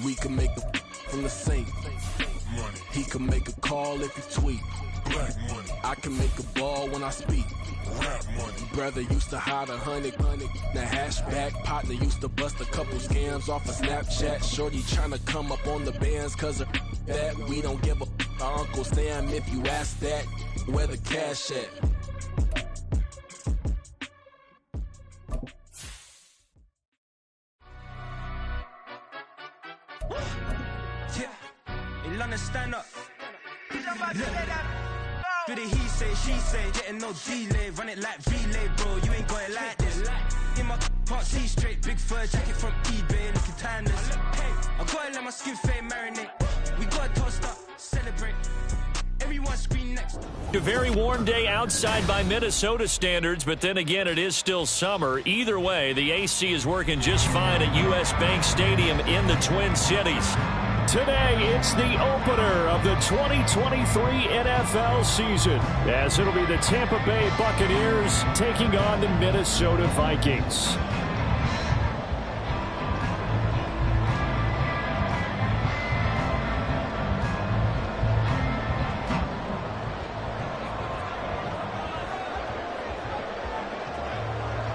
We can make a from the sink. He can make a call if he tweet. Black money. I can make a ball when I speak. Rap money. Brother used to hide 100. The hashback partner used to bust a couple scams off of Snapchat. Shorty tryna come up on the bands cause of that. We don't give a our Uncle Sam if you ask that. Where the cash at? Yeah, in London, stand up. Look. Do the he say, she say, getting no delay. Run it like relay, bro, you ain't got it like this. In my part C straight, big fur jacket from eBay, looking timeless. Hey, I gotta let my skin fade marinate. We gotta toast up, celebrate. Everyone scream next. A very warm day outside by Minnesota standards, but then again, it is still summer. Either way, the AC is working just fine at U.S. Bank Stadium in the Twin Cities. Today, it's the opener of the 2023 NFL season, as it'll be the Tampa Bay Buccaneers taking on the Minnesota Vikings.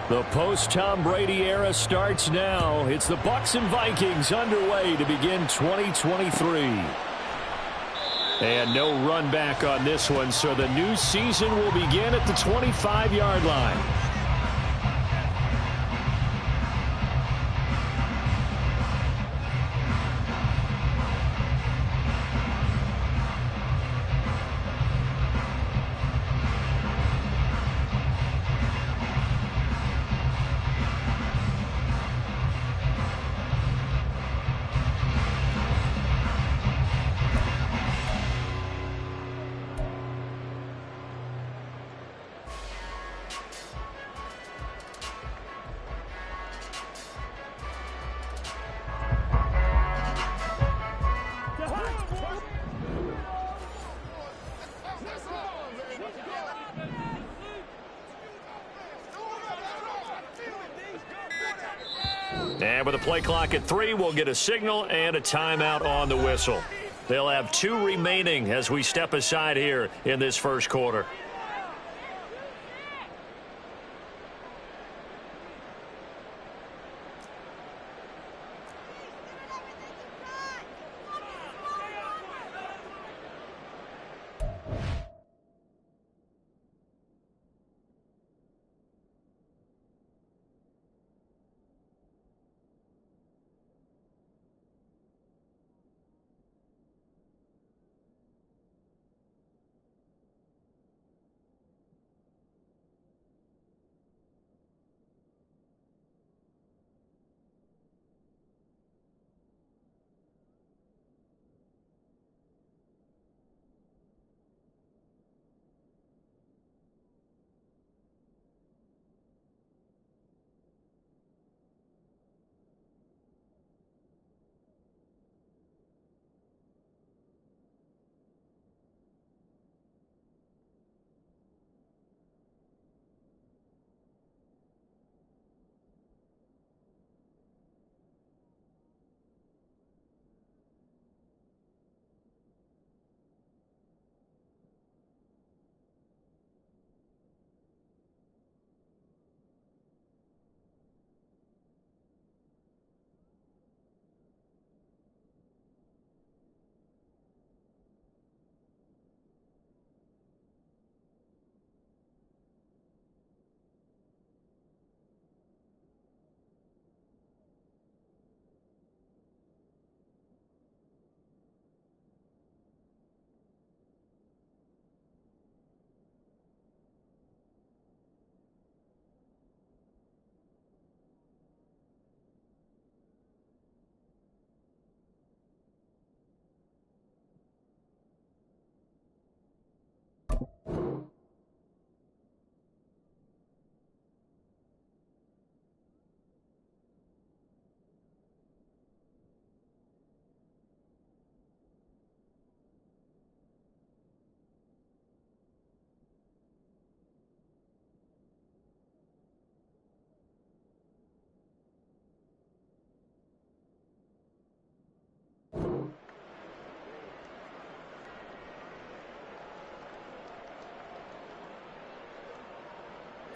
The post-Tom Brady era starts now. It's the Bucs and Vikings underway to begin 2023. And no run back on this one, so the new season will begin at the 25-yard line. And with a play clock at 3, we'll get a signal and a timeout on the whistle. They'll have 2 remaining as we step aside here in this first quarter.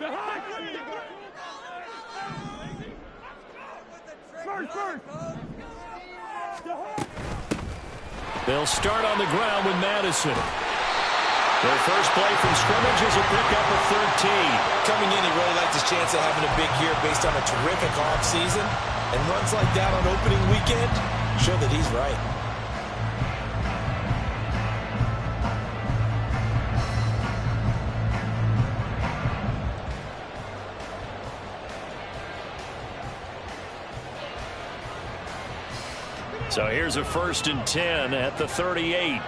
They'll start on the ground with Madison. Their first play from scrimmage is a pickup of 13. Coming in, he really liked his chance of having a big year based on a terrific offseason. And runs like that on opening weekend show that he's right. So here's a 1st and 10 at the 38.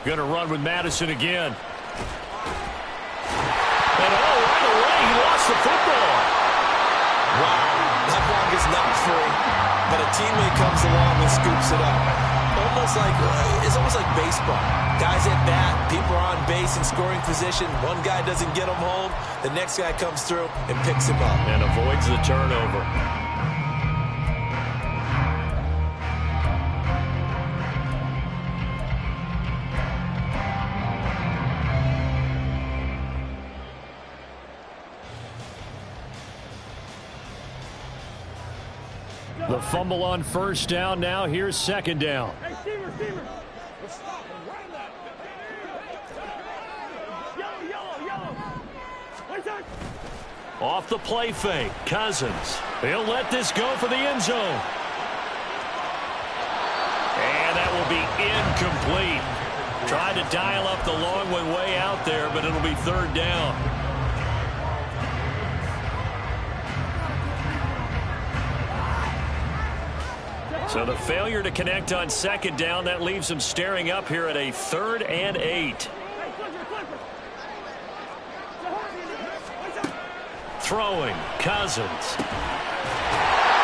Going to run with Madison again. And right away, he lost the football. Wow, that block is not free, but a teammate comes along and scoops it up. It's almost like baseball. Guys at bat, people are on base in scoring position. One guy doesn't get him home. The next guy comes through and picks him up. And avoids the turnover. The fumble on 1st down. Now here's 2nd down. Hey, Steamer. Yellow. Off the play fake. Cousins. He'll let this go for the end zone. And that will be incomplete. Tried to dial up the long way out there, but it'll be 3rd down. So the failure to connect on 2nd down, that leaves them staring up here at a 3rd and 8. Throwing, Cousins.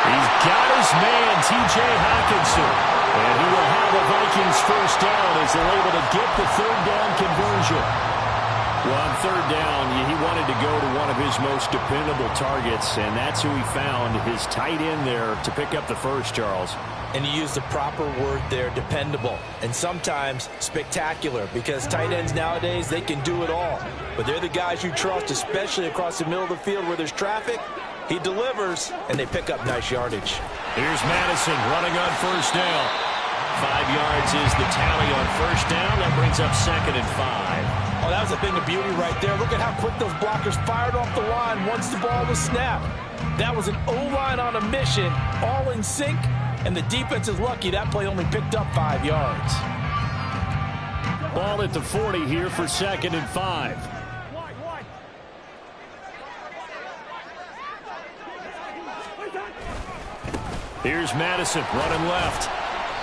He's got his man, T.J. Hockenson. And he will have a Vikings 1st down as they're able to get the 3rd down conversion. Well, on 3rd down, he wanted to go to one of his most dependable targets, and that's who he found, his tight end there, to pick up the first, Charles. And you use the proper word there, dependable. And sometimes spectacular, because tight ends nowadays, they can do it all. But they're the guys you trust, especially across the middle of the field where there's traffic. He delivers, and they pick up nice yardage. Here's Madison running on 1st down. 5 yards is the tally on 1st down. That brings up 2nd and 5. Oh, that was a thing of beauty right there. Look at how quick those blockers fired off the line once the ball was snapped. That was an O-line on a mission, all in sync. And the defense is lucky that play only picked up 5 yards. Ball at the 40 here for 2nd and 5. Here's Madison running left.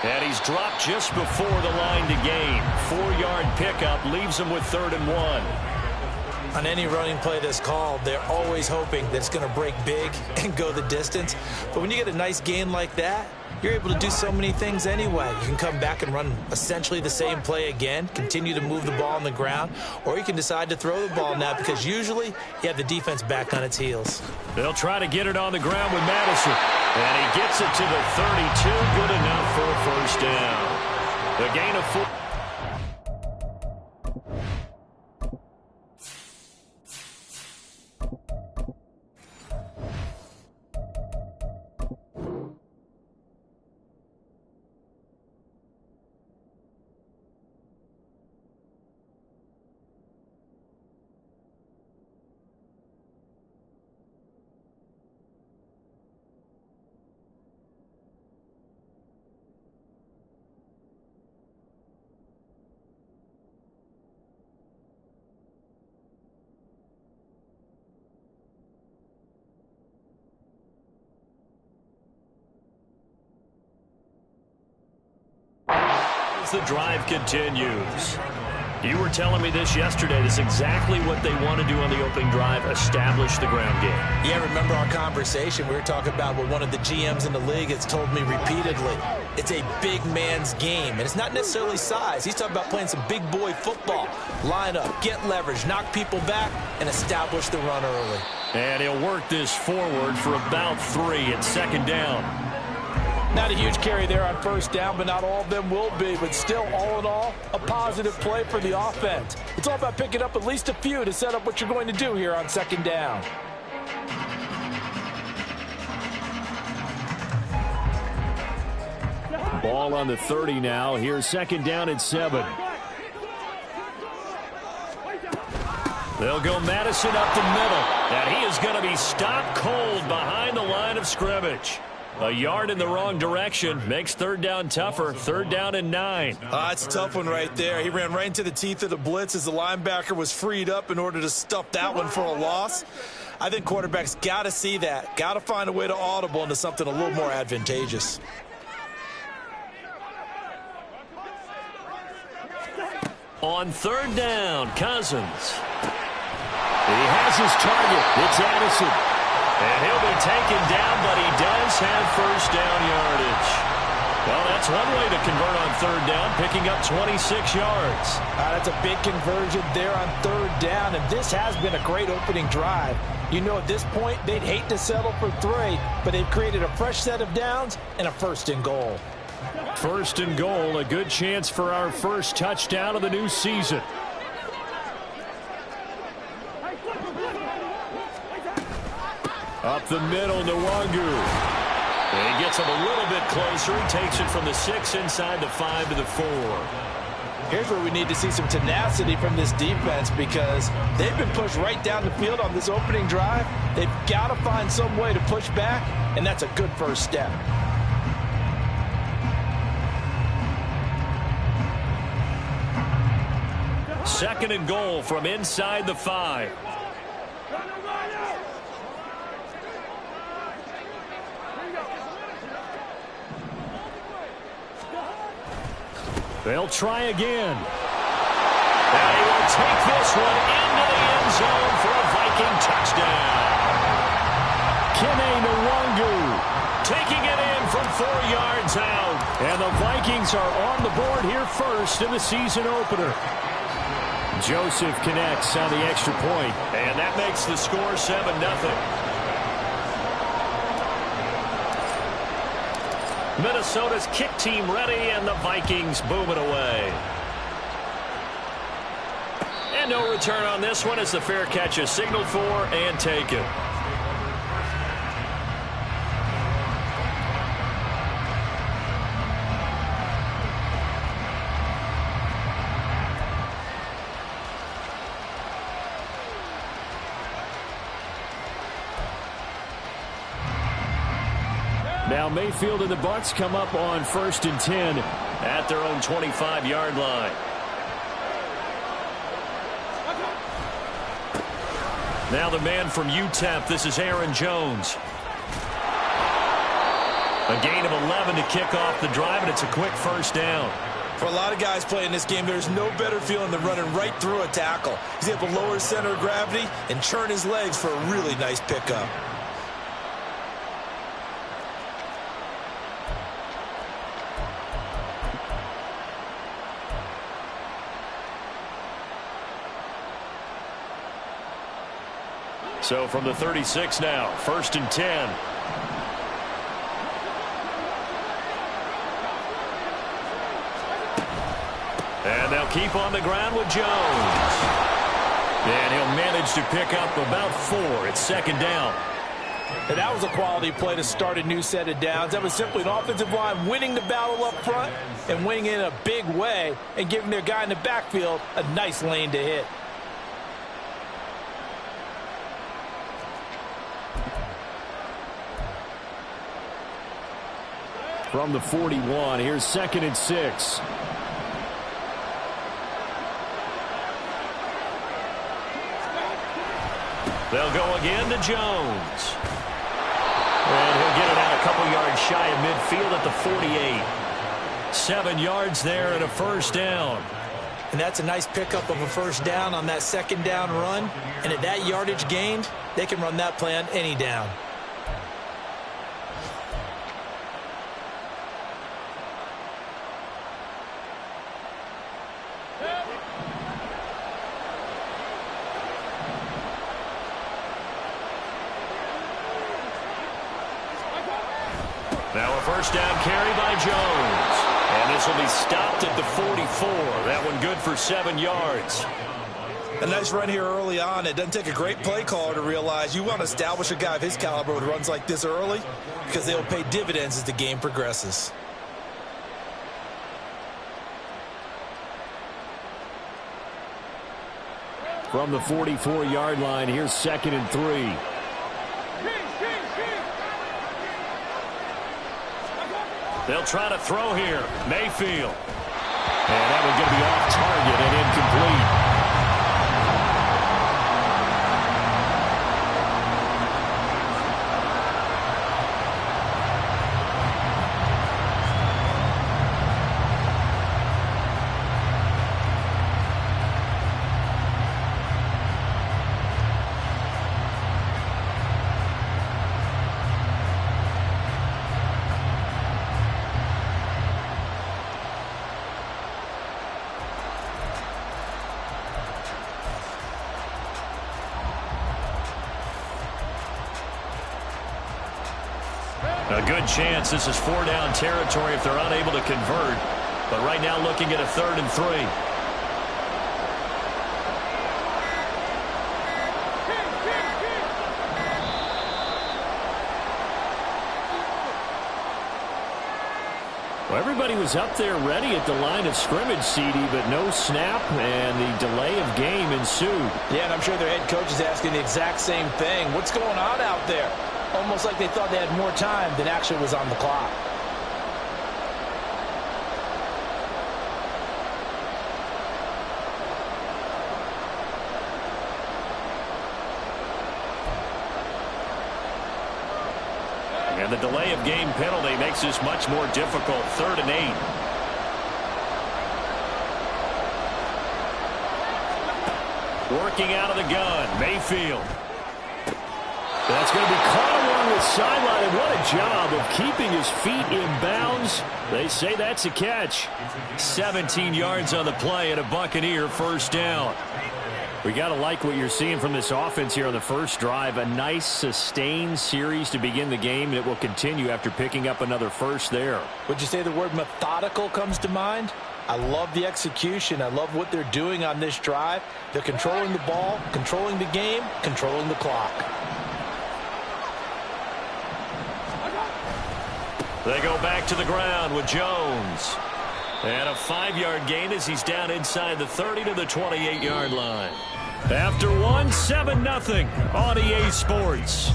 And he's dropped just before the line to gain. 4-yard pickup leaves him with 3rd and 1. On any running play that's called, they're always hoping that it's going to break big and go the distance. But when you get a nice gain like that, you're able to do so many things anyway. You can come back and run essentially the same play again, continue to move the ball on the ground, or you can decide to throw the ball now because usually you have the defense back on its heels. They'll try to get it on the ground with Madison. And he gets it to the 32. Good enough for a 1st down. The gain of 4. The drive continues. You were telling me this yesterday. This is exactly what they want to do on the opening drive, establish the ground game. Yeah, remember our conversation? We were talking about what one of the GMs in the league has told me repeatedly. It's a big man's game, and it's not necessarily size. He's talking about playing some big boy football. Line up, get leverage, knock people back, and establish the run early. And he'll work this forward for about 3 at 2nd down. Not a huge carry there on first down, but not all of them will be. But still, all in all, a positive play for the offense. It's all about picking up at least a few to set up what you're going to do here on second down. Ball on the 30 now. Here's second down and 7. They'll go Madison up the middle. And he is going to be stopped cold behind the line of scrimmage. A yard in the wrong direction makes third down tougher. Third down and 9. That's a tough one right there. He ran right into the teeth of the blitz as the linebacker was freed up in order to stuff that one for a loss. I think quarterbacks got to see that. Got to find a way to audible into something a little more advantageous. On third down, Cousins. He has his target. It's Addison. And he'll be taken down, but he does have first down yardage. Well, that's one way to convert on third down, picking up 26 yards. That's a big conversion there on third down, and this has been a great opening drive. You know, at this point, they'd hate to settle for 3, but they've created a fresh set of downs and a first and goal. First and goal, a good chance for our first touchdown of the new season. Up the middle, Nwangu. He gets him a little bit closer. He takes it from the 6 inside the 5 to the 4. Here's where we need to see some tenacity from this defense because they've been pushed right down the field on this opening drive. They've got to find some way to push back, and that's a good first step. Second and goal from inside the 5. They'll try again. And he will take this one into the end zone for a Viking touchdown. Kene Nwangu taking it in from 4 yards out. And the Vikings are on the board here first in the season opener. Joseph connects on the extra point, and that makes the score 7-0. Minnesota's kick team ready, and the Vikings booming away. And no return on this one as the fair catch is signaled for and taken. Now Mayfield and the Bucs come up on 1st and 10 at their own 25-yard line. Now the man from UTEP, this is Aaron Jones. A gain of 11 to kick off the drive, and it's a quick first down. For a lot of guys playing this game, there's no better feeling than running right through a tackle. He's able to lower his center of gravity and churn his legs for a really nice pickup. So from the 36 now, 1st and 10. And they'll keep on the ground with Jones. And he'll manage to pick up about 4. It's 2nd down. And that was a quality play to start a new set of downs. That was simply an offensive line winning the battle up front and winning in a big way and giving their guy in the backfield a nice lane to hit. From the 41, here's 2nd and 6. They'll go again to Jones. And he'll get it out a couple yards shy of midfield at the 48. 7 yards there and a first down. And that's a nice pickup of a first down on that 2nd down run. And at that yardage gained, they can run that play on any down. Now a first down carry by Jones. And this will be stopped at the 44. That one good for 7 yards. A nice run here early on. It doesn't take a great play caller to realize you want to establish a guy of his caliber with runs like this early because they will pay dividends as the game progresses. From the 44-yard line, here's 2nd and 3. They'll try to throw here. Mayfield. And that one's going to be off target and incomplete. A good chance this is 4-down territory if they're unable to convert. But right now looking at a 3rd and 3. Well, everybody was up there ready at the line of scrimmage, CD, but no snap, and the delay of game ensued. Yeah, and I'm sure their head coach is asking the exact same thing. What's going on out there? Almost like they thought they had more time than actually was on the clock. And the delay of game penalty makes this much more difficult. 3rd and 8. Working out of the gun, Mayfield. That's going to be caught along the sideline, and what a job of keeping his feet in bounds. They say that's a catch. 17 yards on the play and a Buccaneer first down. We got to like what you're seeing from this offense here on the first drive. A nice sustained series to begin the game, and it will continue after picking up another first there. Would you say the word methodical comes to mind? I love the execution. I love what they're doing on this drive. They're controlling the ball, controlling the game, controlling the clock. They go back to the ground with Jones. And a 5-yard gain as he's down inside the 30 to the 28-yard line. After one, 7-0 on EA Sports.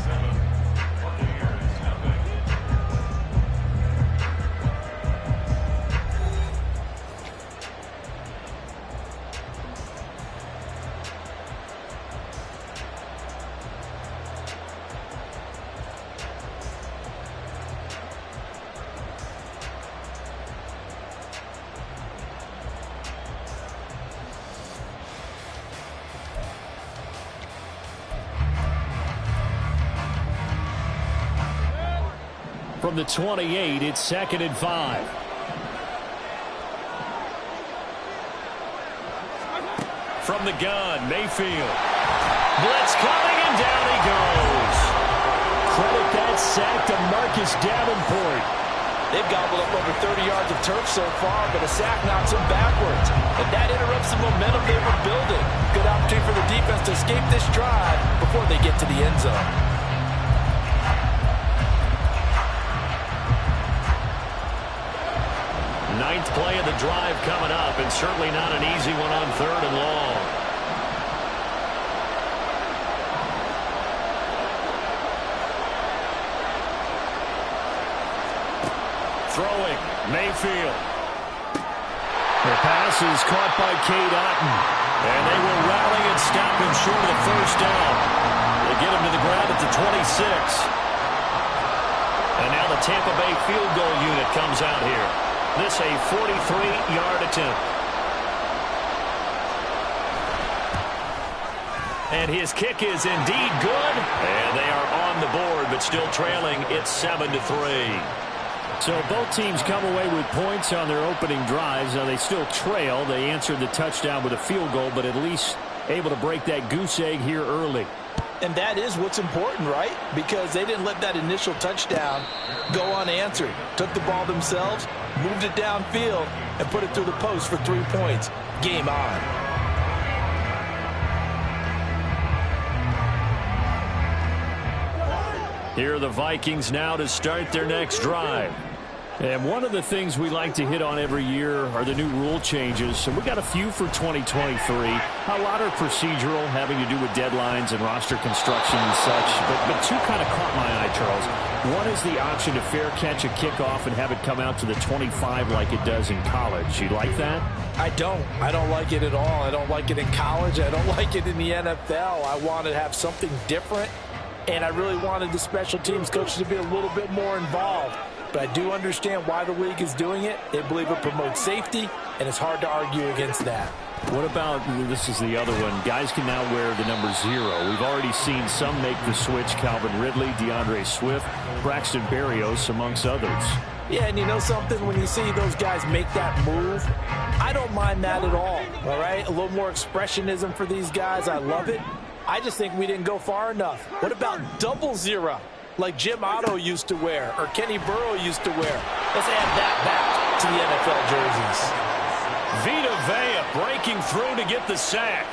From the 28, it's 2nd and 5. From the gun, Mayfield. Blitz coming, and down he goes. Credit that sack to Marcus Davenport. They've gobbled up over 30 yards of turf so far, but a sack knocks them backwards. And that interrupts the momentum they were building. Good opportunity for the defense to escape this drive before they get to the end zone. Ninth play of the drive coming up, and certainly not an easy one on 3rd and long. Throwing, Mayfield. The pass is caught by Cade Otton, and they will rally and stop him short of the first down. They get him to the ground at the 26. And now the Tampa Bay field goal unit comes out here. This a 43-yard attempt. And his kick is indeed good. And they are on the board, but still trailing. It's 7-3. So both teams come away with points on their opening drives. Now they still trail. They answered the touchdown with a field goal, but at least able to break that goose egg here early. And that is what's important, right? Because they didn't let that initial touchdown go unanswered. Took the ball themselves, moved it downfield, and put it through the post for 3 points. Game on. Here are the Vikings now to start their next drive. And one of the things we like to hit on every year are the new rule changes. So we got a few for 2023. A lot are procedural, having to do with deadlines and roster construction and such. But two kind of caught my eye, Charles. One is the option to fair catch a kickoff and have it come out to the 25 like it does in college. You like that? I don't. I don't like it at all. I don't like it in college. I don't like it in the NFL. I want to have something different. And I really wanted the special teams coaches to be a little bit more involved. But I do understand why the league is doing it. They believe it promotes safety, and it's hard to argue against that. What about, this is the other one, guys can now wear the number 0. We've already seen some make the switch, Calvin Ridley, DeAndre Swift, Braxton Berrios, amongst others. Yeah, and you know something? When you see those guys make that move, I don't mind that at all right? A little more expressionism for these guys. I love it. I just think we didn't go far enough. What about 00? Like Jim Otto used to wear or Kenny Burrow used to wear. Let's add that back to the NFL jerseys. Vita Vea breaking through to get the sack.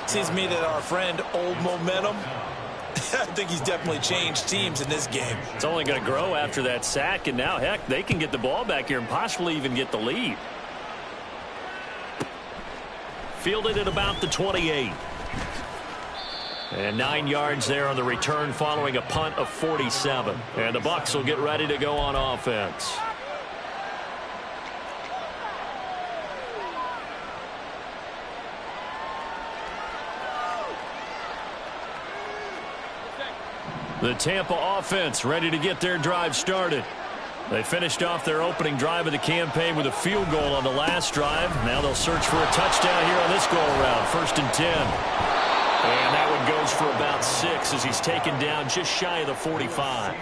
Seems me that our friend Old Momentum, I think he's definitely changed teams in this game. It's only going to grow after that sack, and now, heck, they can get the ball back here and possibly even get the lead. Fielded at about the 28. And 9 yards there on the return following a punt of 47. And the Bucs will get ready to go on offense. The Tampa offense ready to get their drive started. They finished off their opening drive of the campaign with a field goal on the last drive. Now they'll search for a touchdown here on this go-around. 1st and 10. And that one goes for about 6 as he's taken down just shy of the 45.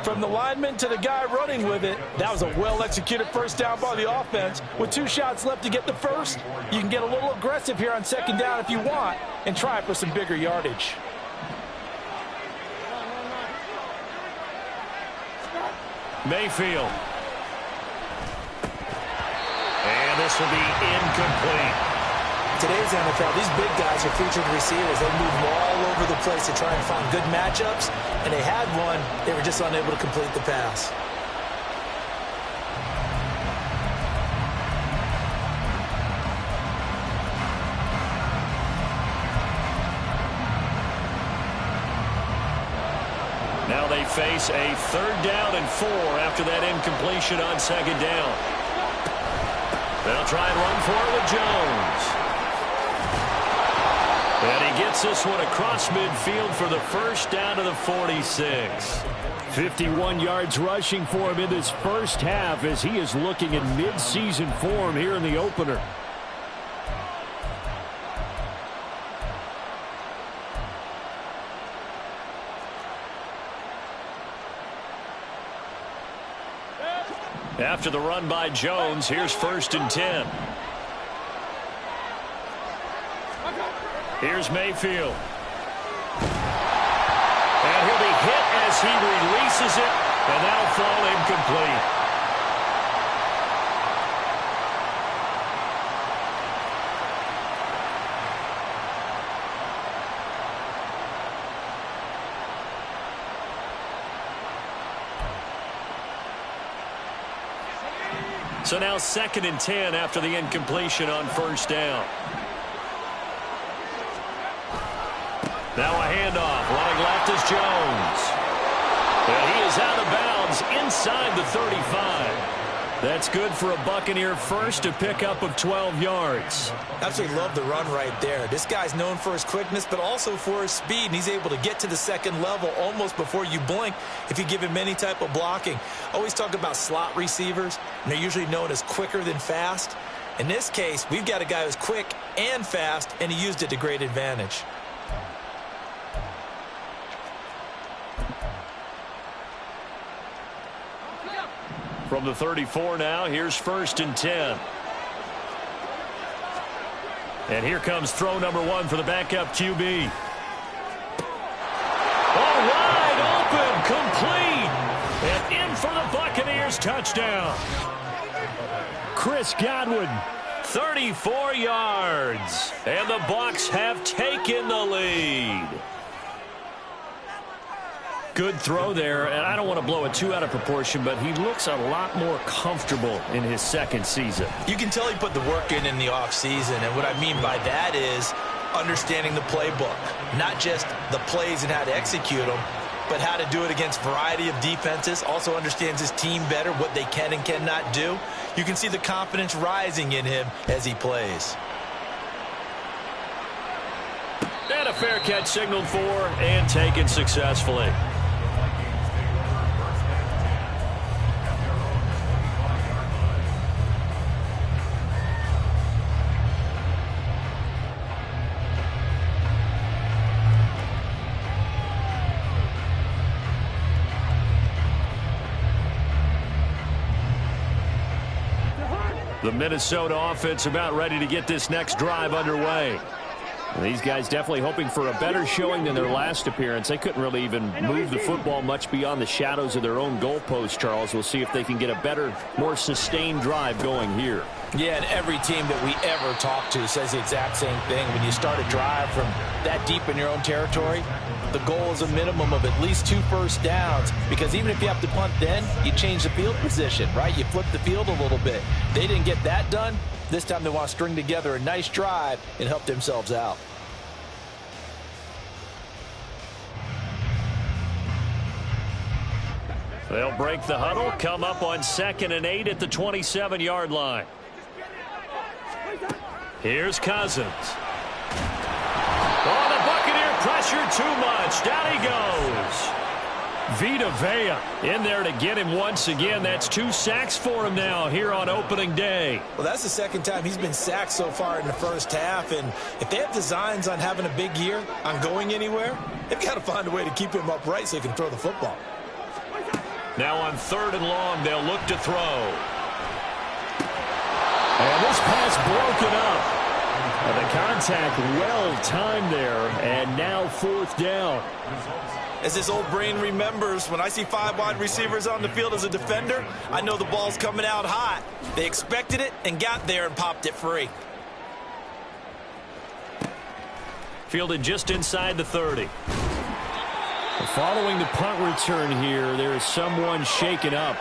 From the lineman to the guy running with it, that was a well-executed first down by the offense. With 2 shots left to get the first, you can get a little aggressive here on 2nd down if you want and try for some bigger yardage. Mayfield. And this will be incomplete. Today's NFL, these big guys are featured receivers. They move all over the place to try and find good matchups, and they had one. They were just unable to complete the pass. Now they face a 3rd down and 4 after that incompletion on 2nd down. They'll try and run for it with Jones. And he gets this one across midfield for the first down to the 46. 51 yards rushing for him in this first half as he is looking in mid-season form here in the opener. After the run by Jones, here's 1st and 10. Here's Mayfield. And he'll be hit as he releases it, and that'll fall incomplete. So now 2nd and 10 after the incompletion on 1st down. Now a handoff. Running left is Jones. And he is out of bounds inside the 35. That's good for a Buccaneer first, a pickup of 12 yards. Absolutely love the run right there. This guy's known for his quickness, but also for his speed, and he's able to get to the 2nd level almost before you blink if you give him any type of blocking. Always talk about slot receivers, and they're usually known as quicker than fast. In this case, we've got a guy who's quick and fast, and he used it to great advantage. From the 34 now, here's 1st and 10. And here comes throw number 1 for the backup QB. Oh, wide open, complete. And in for the Buccaneers touchdown. Chris Godwin, 34 yards. And the Bucs have taken the lead. Good throw there, and I don't want to blow it too out of proportion, but he looks a lot more comfortable in his second season. You can tell he put the work in the offseason, and what I mean by that is understanding the playbook. Not just the plays and how to execute them, but how to do it against a variety of defenses. Also understands his team better, what they can and cannot do. You can see the confidence rising in him as he plays. And a fair catch signaled for and taken successfully. The Minnesota offense about ready to get this next drive underway. And these guys definitely hoping for a better showing than their last appearance. They couldn't really even move the football much beyond the shadows of their own goalpost, Charles. We'll see if they can get a better, more sustained drive going here. Yeah, and every team that we ever talk to says the exact same thing. When you start a drive from that deep in your own territory, the goal is a minimum of at least 2 first downs, because even if you have to punt then, you change the field position, right? You flip the field a little bit. They didn't get that done. This time they want to string together a nice drive and help themselves out. They'll break the huddle, come up on 2nd and 8 at the 27-yard line. Here's Cousins. Oh, the Buccaneer pressure too much. Down he goes. Vita Vea in there to get him once again. That's 2 sacks for him now here on opening day. Well, that's the second time he's been sacked so far in the first half. And if they have designs on having a big year, on going anywhere, they've got to find a way to keep him upright so he can throw the football. Now on 3rd and long, they'll look to throw. And this pass broken up. The contact well timed there, and now 4th down. As this old brain remembers, when I see 5 wide receivers on the field as a defender, I know the ball's coming out hot. They expected it and got there and popped it free. Fielded just inside the 30. Following the punt return here, there is someone shaken up.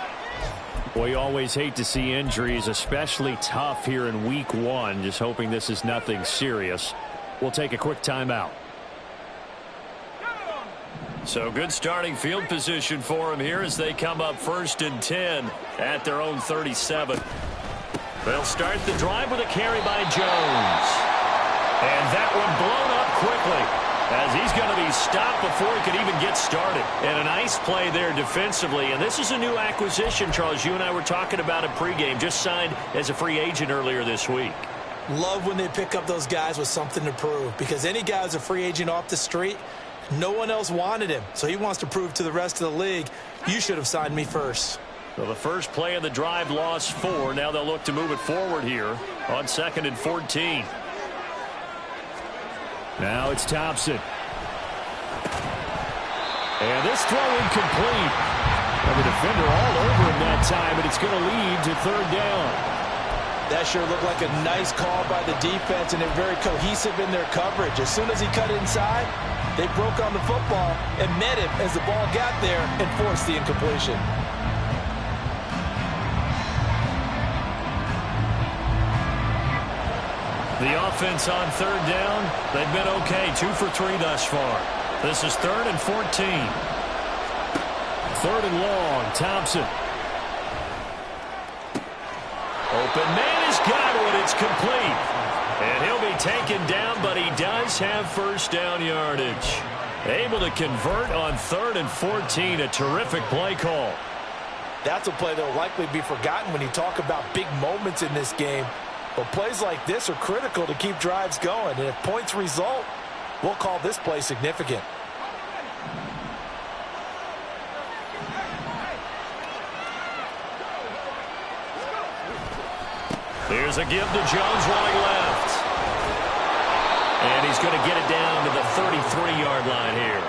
Boy, you always hate to see injuries, especially tough here in week 1. Just hoping this is nothing serious. We'll take a quick timeout. So good starting field position for them here as they come up 1st and 10 at their own 37. They'll start the drive with a carry by Jones. And that one blown up quickly, as he's going to be stopped before he could even get started. And a nice play there defensively. And this is a new acquisition, Charles. You and I were talking about it pregame. Just signed as a free agent earlier this week. Love when they pick up those guys with something to prove, because any guy who's a free agent off the street, no one else wanted him. So he wants to prove to the rest of the league, you should have signed me first. Well, the first play of the drive lost 4. Now they'll look to move it forward here on 2nd and 14. Now it's Thompson. And this throw incomplete. And the defender all over him that time, but it's going to lead to 3rd down. That sure looked like a nice call by the defense, and they're very cohesive in their coverage. As soon as he cut inside, they broke on the football and met him as the ball got there and forced the incompletion. The offense on 3rd down, they've been okay. 2 for 3 thus far. This is 3rd and 14. 3rd and long, Thompson. Open man has got it. It's complete. And he'll be taken down, but he does have 1st down yardage. Able to convert on 3rd and 14. A terrific play call. That's a play that will likely be forgotten when you talk about big moments in this game. But plays like this are critical to keep drives going. And if points result, we'll call this play significant. Here's a give to Jones running left. And he's going to get it down to the 33-yard line here.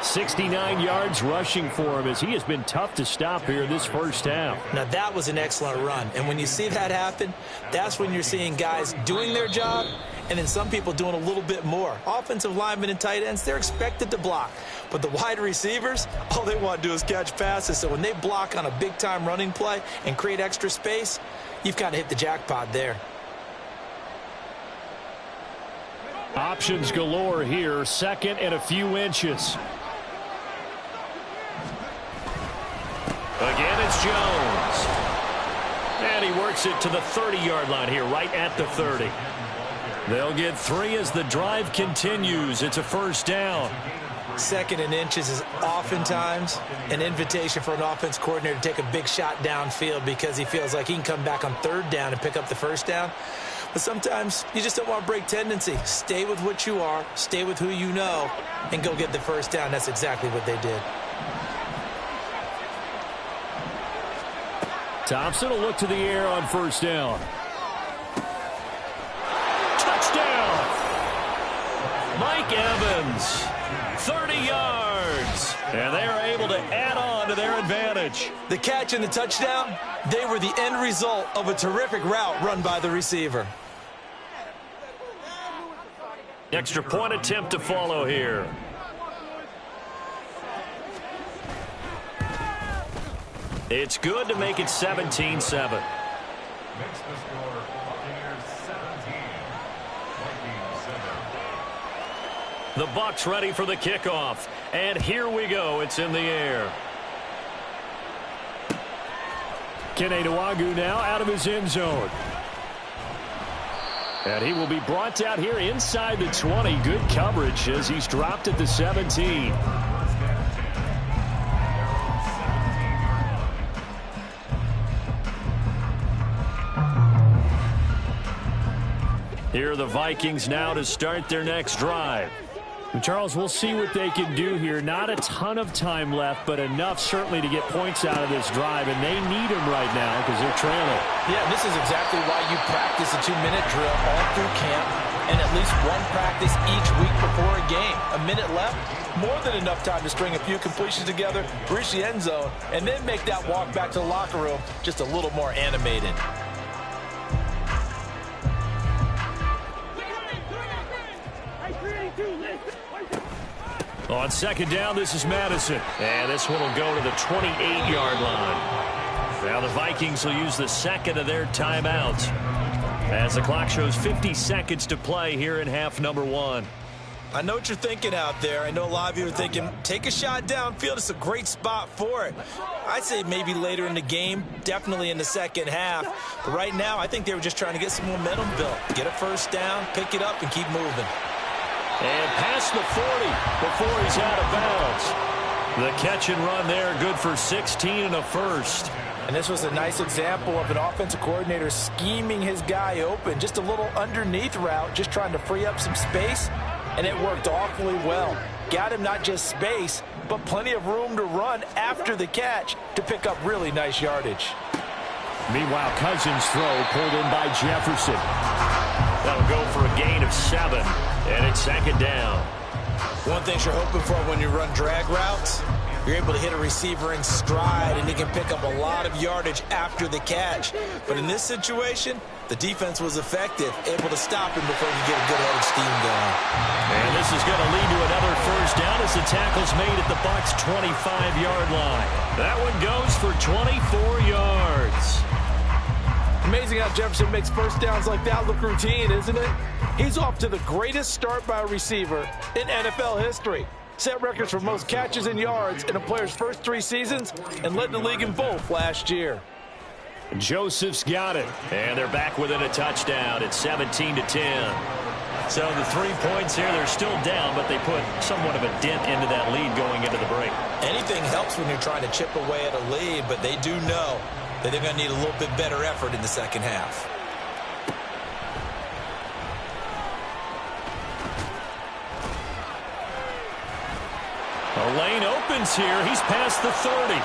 69 yards rushing for him as he has been tough to stop here this first half. Now, that was an excellent run. And when you see that happen, that's when you're seeing guys doing their job and then some people doing a little bit more. Offensive linemen and tight ends, they're expected to block. But the wide receivers, all they want to do is catch passes. So when they block on a big-time running play and create extra space, you've got to hit the jackpot there. Options galore here. Second and a few inches. Again, it's Jones. And he works it to the 30-yard line here, right at the 30. They'll get 3 as the drive continues. It's a first down. Second and inches is oftentimes an invitation for an offense coordinator to take a big shot downfield because he feels like he can come back on third down and pick up the first down. But sometimes you just don't want to break tendency. Stay with what you are, stay with who you know, and go get the first down. That's exactly what they did. Thompson will look to the air on first down. Touchdown! Mike Evans, 30 yards. And they are able to add on to their advantage. The catch and the touchdown, they were the end result of a terrific route run by the receiver. Extra point attempt to follow here. It's good to make it 17-7. The Bucs ready for the kickoff. And here we go. It's in the air. Kene Nwangwu now out of his end zone. And he will be brought out here inside the 20. Good coverage as he's dropped at the 17. Here are the Vikings now to start their next drive. Charles, we'll see what they can do here. Not a ton of time left, but enough certainly to get points out of this drive, and they need them right now because they're trailing. Yeah, this is exactly why you practice a 2-minute drill all through camp and at least one practice each week before a game. A minute left, more than enough time to string a few completions together, reach the end zone, and then make that walk back to the locker room just a little more animated. On second down, this is Madison. And this one will go to the 28-yard line. Now the Vikings will use the second of their timeouts as the clock shows 50 seconds to play here in half number 1. I know what you're thinking out there. I know a lot of you are thinking, take a shot downfield. It's a great spot for it. I'd say maybe later in the game, definitely in the second half. But right now, I think they were just trying to get some momentum built. Get a first down, pick it up, and keep moving. And past the 40 before he's out of bounds. The catch and run there, good for 16 and a first. And this was a nice example of an offensive coordinator scheming his guy open. Just a little underneath route, just trying to free up some space, and it worked awfully well. Got him not just space, but plenty of room to run after the catch to pick up really nice yardage. Meanwhile, Cousins' throw pulled in by Jefferson. That'll go for a gain of 7, and it's second down. One thing you're hoping for when you run drag routes, you're able to hit a receiver in stride, and he can pick up a lot of yardage after the catch. But in this situation, the defense was effective, able to stop him before he get a good head of steam going. And this is going to lead to another first down as the tackle's made at the Bucs' 25-yard line. That one goes for 24 yards. Amazing how Jefferson makes first downs like that look routine, isn't it? He's off to the greatest start by a receiver in NFL history. Set records for most catches and yards in a player's first 3 seasons and led the league in both last year. Joseph's got it, and they're back within a touchdown. It's 17-10. So the 3 points here, they're still down, but they put somewhat of a dent into that lead going into the break. Anything helps when you're trying to chip away at a lead, but they do know that they're going to need a little bit better effort in the second half. A lane opens here. He's past the 30.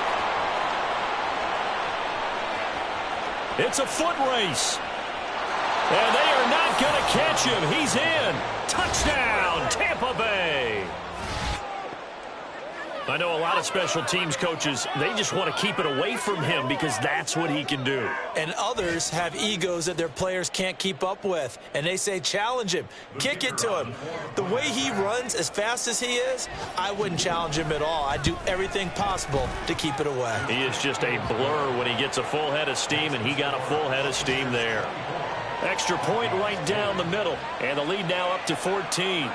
It's a foot race. And they are not not going to catch him. He's in. Touchdown, Tampa Bay. I know a lot of special teams coaches, they just want to keep it away from him because that's what he can do. And others have egos that their players can't keep up with. And they say, challenge him. Kick it to him. The way he runs as fast as he is, I wouldn't challenge him at all. I'd do everything possible to keep it away. He is just a blur when he gets a full head of steam, and he got a full head of steam there. Extra point right down the middle, and the lead now up to 14.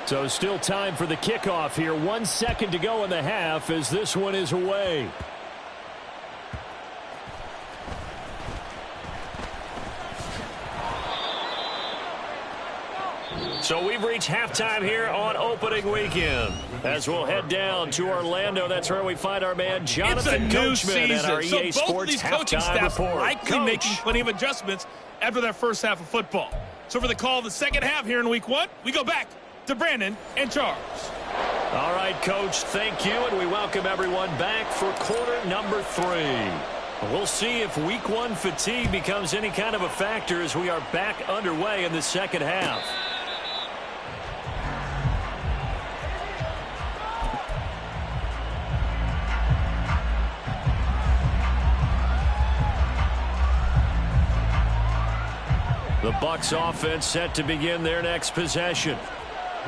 So still time for the kickoff here. 1 second to go in the half as this one is away. So we've reached halftime here on opening weekend. As we'll head down to Orlando, that's where we find our man Jonathan Coachman at our EA Sports halftime report. Likely making plenty of adjustments after that first half of football. So for the call of the second half here in week 1, we go back to Brandon and Charles. All right, Coach, thank you, and we welcome everyone back for quarter number 3. We'll see if week 1 fatigue becomes any kind of a factor as we are back underway in the second half. The Bucs offense set to begin their next possession.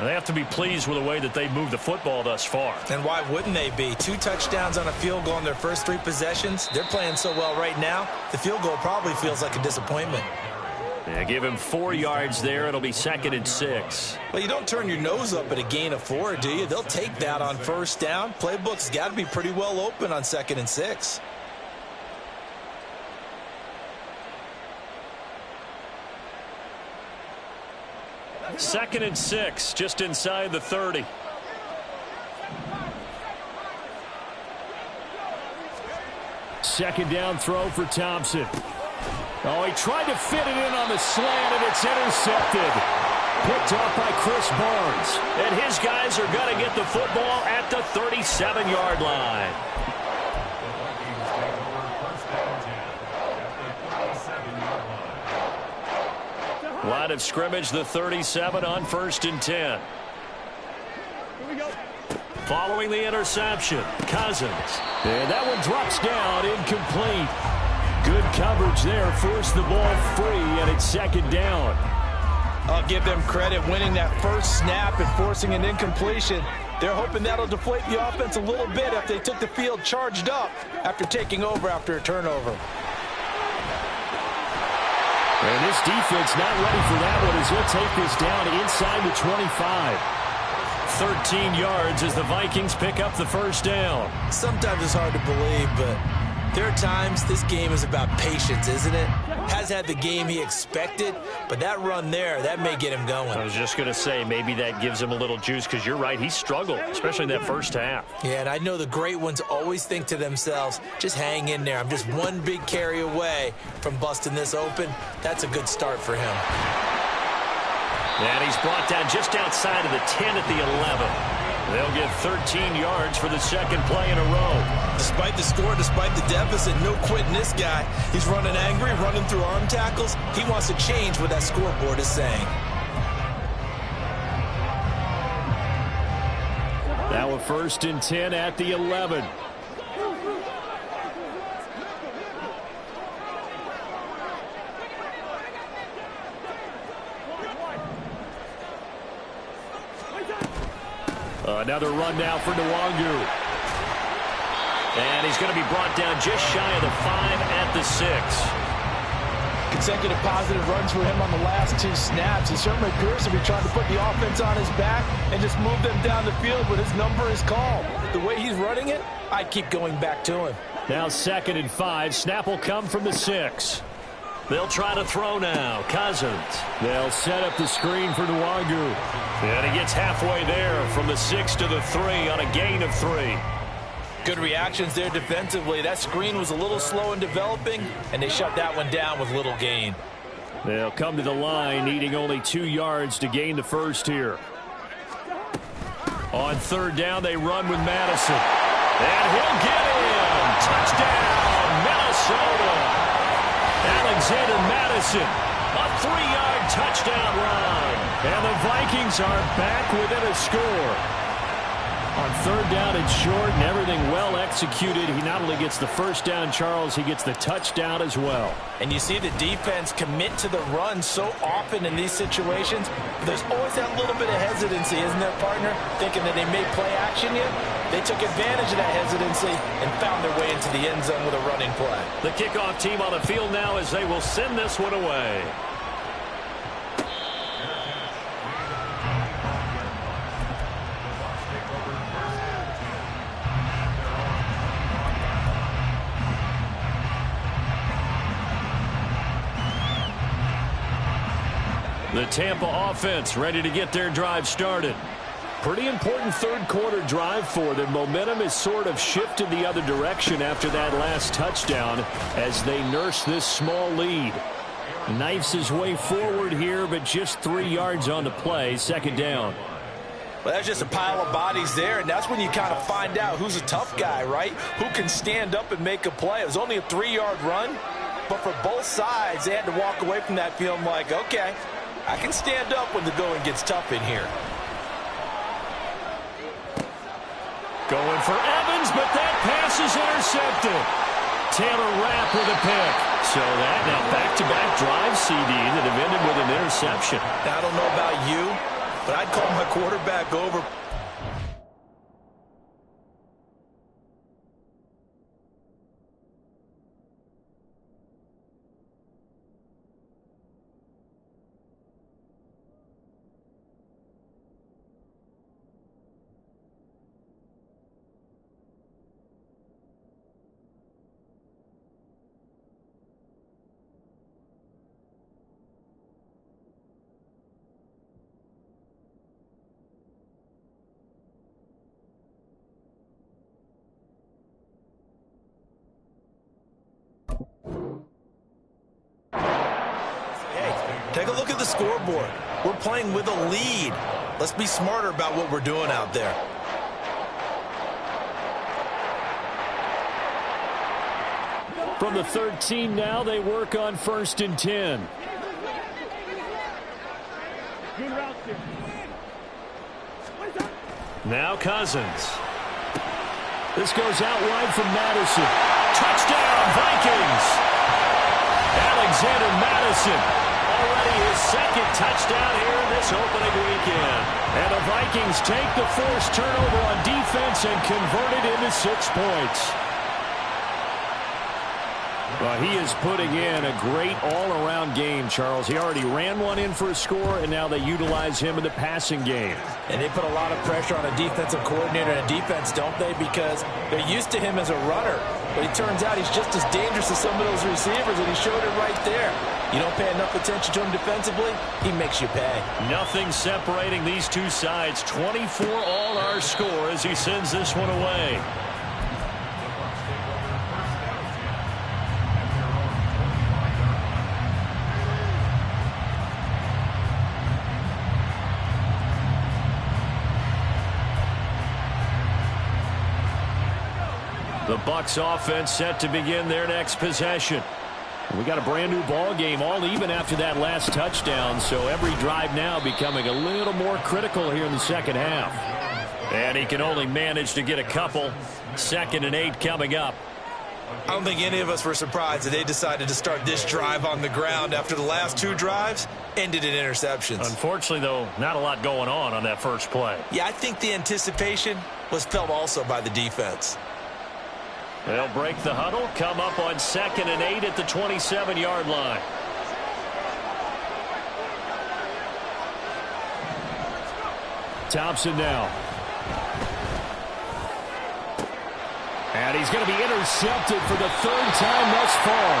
They have to be pleased with the way that they moved the football thus far. And why wouldn't they be? 2 touchdowns on a field goal in their first 3 possessions. They're playing so well right now, the field goal probably feels like a disappointment. Yeah, give him 4 yards there. It'll be 2nd and 6. Well, you don't turn your nose up at a gain of 4, do you? They'll take that on first down. Playbook's got to be pretty well open on 2nd and 6. Second and 6, just inside the 30. Second down throw for Thompson. Oh, he tried to fit it in on the slant, and it's intercepted. Picked off by Chris Barnes. And his guys are going to get the football at the 37-yard line. Line of scrimmage, the 37 on 1st and 10. Following the interception, Cousins. And that one drops down, incomplete. Good coverage there, forced the ball free, and it's 2nd down. I'll give them credit winning that first snap and forcing an incompletion. They're hoping that'll deflate the offense a little bit if they took the field charged up after taking over after a turnover. And this defense not ready for that one as he'll take this down inside the 25. 13 yards as the Vikings pick up the first down. Sometimes it's hard to believe, but there are times this game is about patience, isn't it? Has had the game he expected, but that run there, that may get him going. I was just going to say, maybe that gives him a little juice because you're right, he struggled, especially in that first half. Yeah, and I know the great ones always think to themselves, just hang in there. I'm just one big carry away from busting this open. That's a good start for him. And he's brought down just outside of the 10 at the 11. They'll get 13 yards for the second play in a row. Despite the score, despite the deficit, no quitting this guy. He's running angry, running through arm tackles. He wants to change what that scoreboard is saying. Now a 1st and 10 at the 11. Another run now for Nwangu. And he's going to be brought down just shy of the 5 at the 6. Consecutive positive runs for him on the last 2 snaps. He certainly appears to be trying to put the offense on his back and just move them down the field, but his number is called. The way he's running it, I keep going back to him. Now 2nd and 5. Snap will come from the 6. They'll try to throw now. Cousins. They'll set up the screen for Nwangu. And he gets halfway there from the 6 to the 3 on a gain of 3. Good reactions there defensively. That screen was a little slow in developing, and they shut that one down with little gain. They'll come to the line, needing only 2 yards to gain the first here. On 3rd down, they run with Madison. And he'll get in. Touchdown, Minnesota. Alexander Mattison, a 3-yard touchdown run. And the Vikings are back within a score. On third down and short and everything well executed, he not only gets the first down, Charles, he gets the touchdown as well. And you see the defense commit to the run so often in these situations. There's always that little bit of hesitancy, isn't there, partner? Thinking that they may play action you. They took advantage of that hesitancy and found their way into the end zone with a running play. The kickoff team on the field now as they will send this one away. The Tampa offense ready to get their drive started. Pretty important third quarter drive for them. Momentum has sort of shifted the other direction after that last touchdown as they nurse this small lead. Knifes his way forward here, but just 3 yards on the play. Second down. Well, that's just a pile of bodies there, and that's when you kind of find out who's a tough guy, right? Who can stand up and make a play. It was only a 3-yard run, but for both sides, they had to walk away from that feeling like, okay, I can stand up when the going gets tough in here. Going for Evans, but that pass is intercepted. Taylor Rapp with a pick. So that now back-to-back drive CD that have ended with an interception. Now, I don't know about you, but I'd call my quarterback over. Take a look at the scoreboard. We're playing with a lead. Let's be smarter about what we're doing out there. From the 13 now, they work on 1st and 10. Now Cousins. This goes out wide from Madison. Touchdown, Vikings! Alexander Madison. Already his second touchdown here in this opening weekend. And the Vikings take the forced turnover on defense and convert it into 6 points. Well, he is putting in a great all-around game, Charles. He already ran one in for a score, and now they utilize him in the passing game. And they put a lot of pressure on a defensive coordinator and a defense, don't they? Because they're used to him as a runner. But it turns out he's just as dangerous as some of those receivers, and he showed it right there. You don't pay enough attention to him defensively, he makes you pay. Nothing separating these two sides. 24 all our score as he sends this one away. The Bucs offense set to begin their next possession. We got a brand new ball game, all even after that last touchdown, so every drive now becoming a little more critical here in the second half. And he can only manage to get a couple. 2nd and 8 coming up. I don't think any of us were surprised that they decided to start this drive on the ground after the last 2 drives ended in interceptions. Unfortunately, though, not a lot going on that first play. Yeah, I think the anticipation was felt also by the defense. They'll break the huddle, come up on 2nd and 8 at the 27-yard line. Thompson now. And he's going to be intercepted for the 3rd time thus far.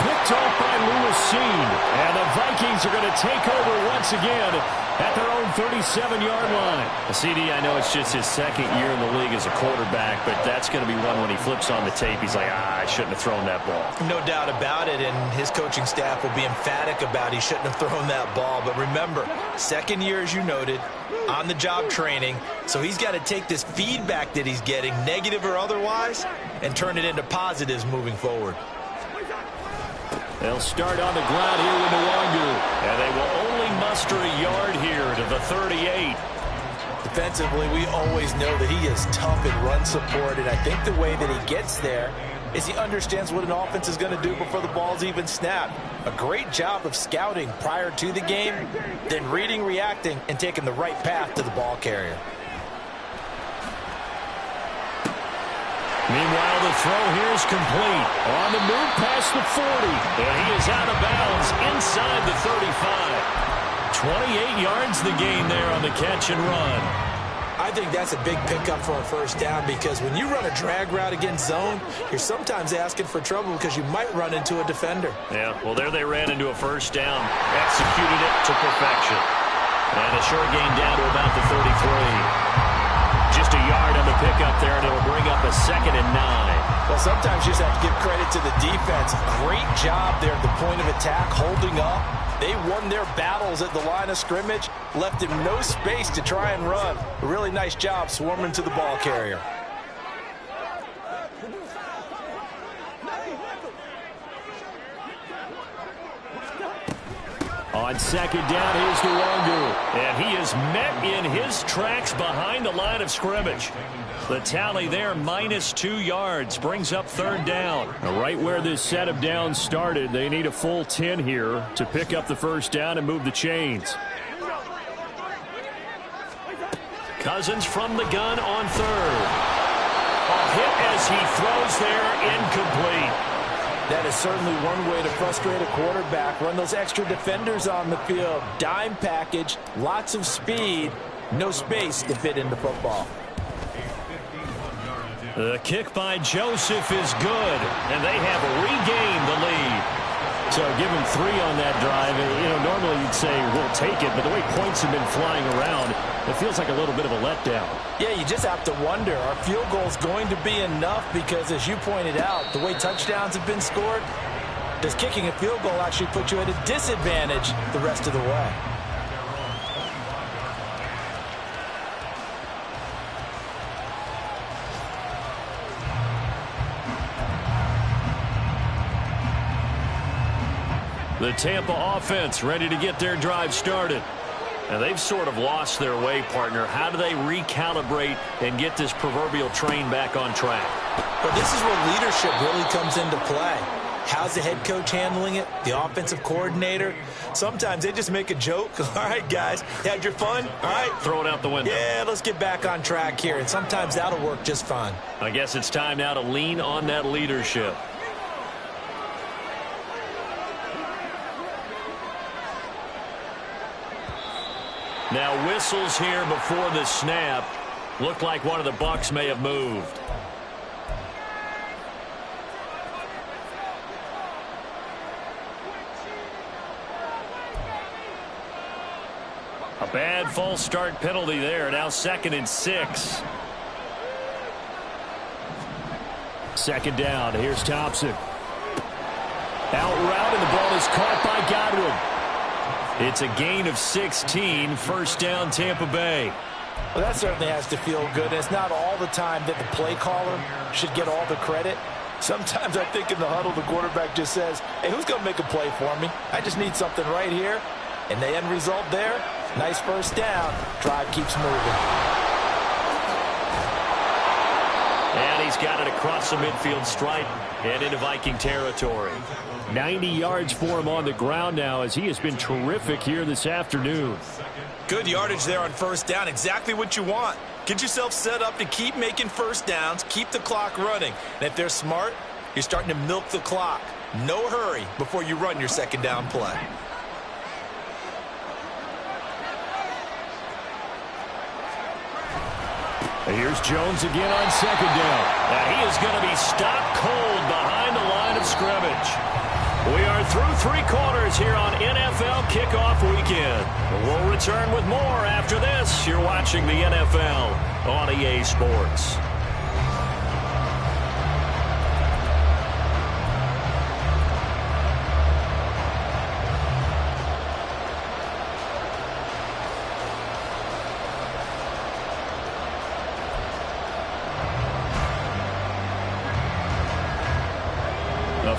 Picked off by Lewis Cine. And the Vikings are going to take over once again at their own 37-yard line. CD, I know it's just his 2nd year in the league as a quarterback, but that's going to be one when he flips on the tape. He's like, I shouldn't have thrown that ball. No doubt about it, and his coaching staff will be emphatic about he shouldn't have thrown that ball. But remember, 2nd year, as you noted, on-the-job training, So he's got to take this feedback that he's getting, negative or otherwise, and turn it into positives moving forward. They'll start on the ground here with Nwangu, and they will only muster a yard here to the 38. Defensively, we always know that he is tough in run support, and I think the way that he gets there is he understands what an offense is going to do before the ball's even snapped. A great job of scouting prior to the game, then reading, reacting, and taking the right path to the ball carrier. Meanwhile, the throw here is complete. On the move past the 40. And he is out of bounds inside the 35. 28 yards the gain there on the catch and run. I think that's a big pickup for a first down because when you run a drag route against zone, you're sometimes asking for trouble because you might run into a defender. Yeah, well, there they ran into a first down. Executed it to perfection. And a short gain down to about the 33. Just a yard on the pickup there, and it'll bring up a 2nd and 9. Well, sometimes you just have to give credit to the defense. Great job there at the point of attack, holding up. They won their battles at the line of scrimmage, left him no space to try and run. A really nice job swarming to the ball carrier. On 2nd down, here's Nwangu. And he is met in his tracks behind the line of scrimmage. The tally there, -2 yards, brings up 3rd down. Right where this set of downs started, they need a full 10 here to pick up the first down and move the chains. Cousins from the gun on 3rd. A hit as he throws there, incomplete. That is certainly one way to frustrate a quarterback. Run those extra defenders on the field. Dime package, lots of speed, no space to fit into football. The kick by Joseph is good, and they have regained the lead. So give him 3 on that drive. You know, normally you'd say we'll take it, but the way points have been flying around, it feels like a little bit of a letdown. Yeah, you just have to wonder, are field goals going to be enough? Because as you pointed out, the way touchdowns have been scored, does kicking a field goal actually put you at a disadvantage the rest of the way? The Tampa offense ready to get their drive started. And they've sort of lost their way, partner. How do they recalibrate and get this proverbial train back on track? Well, this is where leadership really comes into play. How's the head coach handling it? The offensive coordinator? Sometimes they just make a joke. All right, guys, had your fun? All right. Throw it out the window. Yeah, let's get back on track here. And sometimes that'll work just fine. I guess it's time now to lean on that leadership. Now whistles here before the snap. Looked like one of the Bucs may have moved. A bad false start penalty there. Now 2nd and 6. 2nd down. Here's Thompson. Out route, and the ball is caught by Godwin. It's a gain of 16, 1st down Tampa Bay. Well, that certainly has to feel good. It's not all the time that the play caller should get all the credit. Sometimes I think in the huddle the quarterback just says, hey, who's going to make a play for me? I just need something right here. And the end result there, nice 1st down. Drive keeps moving. And he's got it across the midfield stripe and into Viking territory. 90 yards for him on the ground now as he has been terrific here this afternoon. Good yardage there on 1st down. Exactly what you want. Get yourself set up to keep making 1st downs, keep the clock running. And if they're smart, you're starting to milk the clock. No hurry before you run your 2nd down play. Here's Jones again on 2nd down. Now he is going to be stopped cold behind the line of scrimmage. We are through 3 quarters here on NFL Kickoff Weekend. We'll return with more after this. You're watching the NFL on EA Sports.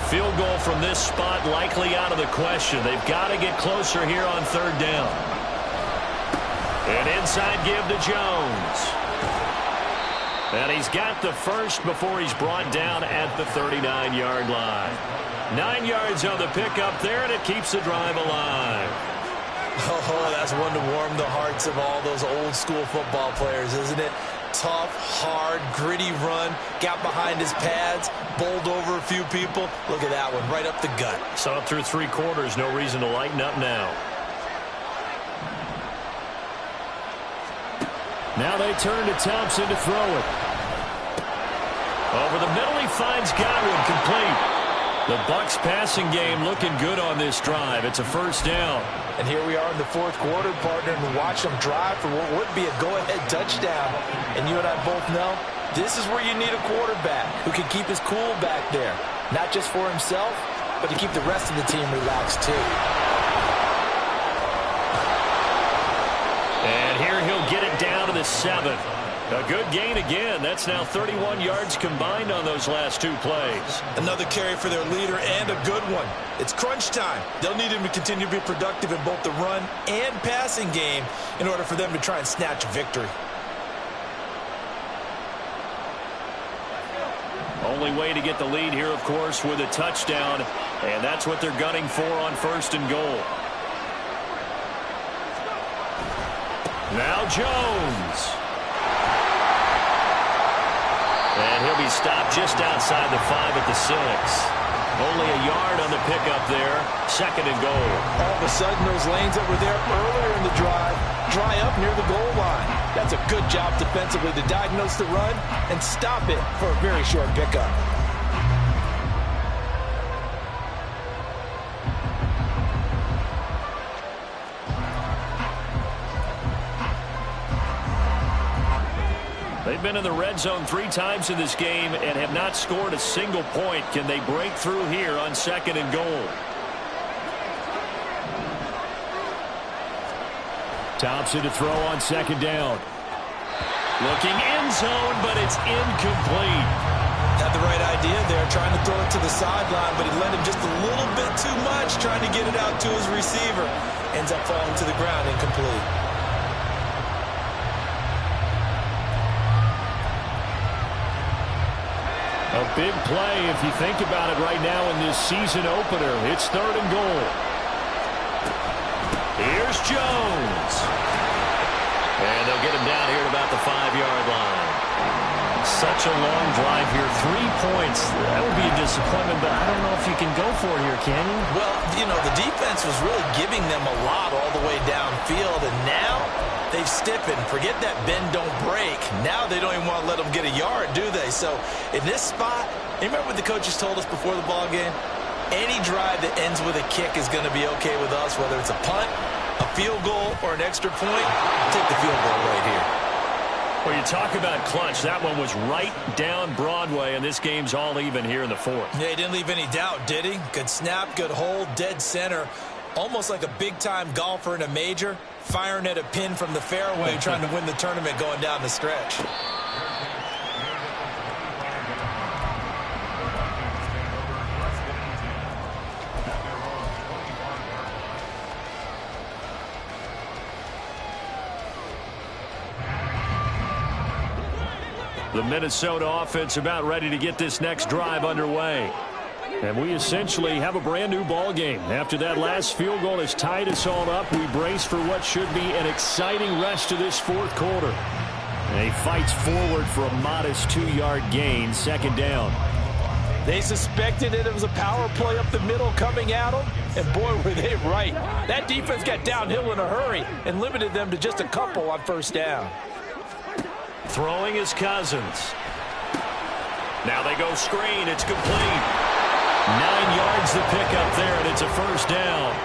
field goal from this spot likely out of the question. They've got to get closer here on third down. An inside give to Jones. And he's got the first before he's brought down at the 39-yard line. 9 yards on the pickup there, and it keeps the drive alive. Oh, that's one to warm the hearts of all those old-school football players, isn't it? Tough, hard, gritty run, got behind his pads, bowled over a few people. Look at that one, right up the gut. Saw it through 3 quarters, no reason to lighten up now. Now they turn to Thompson to throw it. Over the middle, he finds Godwin, complete. The Bucs passing game looking good on this drive. It's a first down. And here we are in the fourth quarter, partner, and watch them drive for what would be a go-ahead touchdown. And you and I both know this is where you need a quarterback who can keep his cool back there. Not just for himself, but to keep the rest of the team relaxed too. And here he'll get it down to the 7. A good gain again. That's now 31 yards combined on those last 2 plays. Another carry for their leader and a good one. It's crunch time. They'll need him to continue to be productive in both the run and passing game in order for them to try and snatch a victory. Only way to get the lead here, of course, with a touchdown. And that's what they're gunning for on first and goal. Now Jones. And he'll be stopped just outside the 5 at the 6. Only a yard on the pickup there. Second and goal. All of a sudden, those lanes that were there earlier in the drive dry up near the goal line. That's a good job defensively to diagnose the run and stop it for a very short pickup. They've been in the red zone 3 times in this game and have not scored a single point. Can they break through here on second and goal? Thompson to throw on second down. Looking end zone, but it's incomplete. Had the right idea there, trying to throw it to the sideline, but he led him just a little bit too much, trying to get it out to his receiver. Ends up falling to the ground, incomplete. A big play if you think about it right now in this season opener. It's third and goal. Here's Jones. And they'll get him down here at about the 5-yard line. Such a long drive here. 3 points. That would be a disappointment, but I don't know if you can go for it here, can you? Well, you know, the defense was really giving them a lot all the way downfield, and now they've stiffened. Forget that bend, don't break. Now they don't even want to let them get a yard, do they? So in this spot, you remember what the coaches told us before the ball game? Any drive that ends with a kick is going to be okay with us, whether it's a punt, a field goal, or an extra point. I'll take the field goal right here. Well, you talk about clutch. That one was right down Broadway, and this game's all even here in the 4th. Yeah, he didn't leave any doubt, did he? Good snap, good hold, dead center. Almost like a big-time golfer in a major, firing at a pin from the fairway, trying to win the tournament going down the stretch. The Minnesota offense about ready to get this next drive underway. And we essentially have a brand new ball game. After that last field goal has tied us all up, we brace for what should be an exciting rest of this 4th quarter. And he fights forward for a modest 2-yard gain, second down. They suspected it was a power play up the middle coming at them, and boy, were they right. That defense got downhill in a hurry and limited them to just a couple on first down. Throwing is Cousins. Now they go screen. It's complete. 9 yards to pick up there, and it's a first down.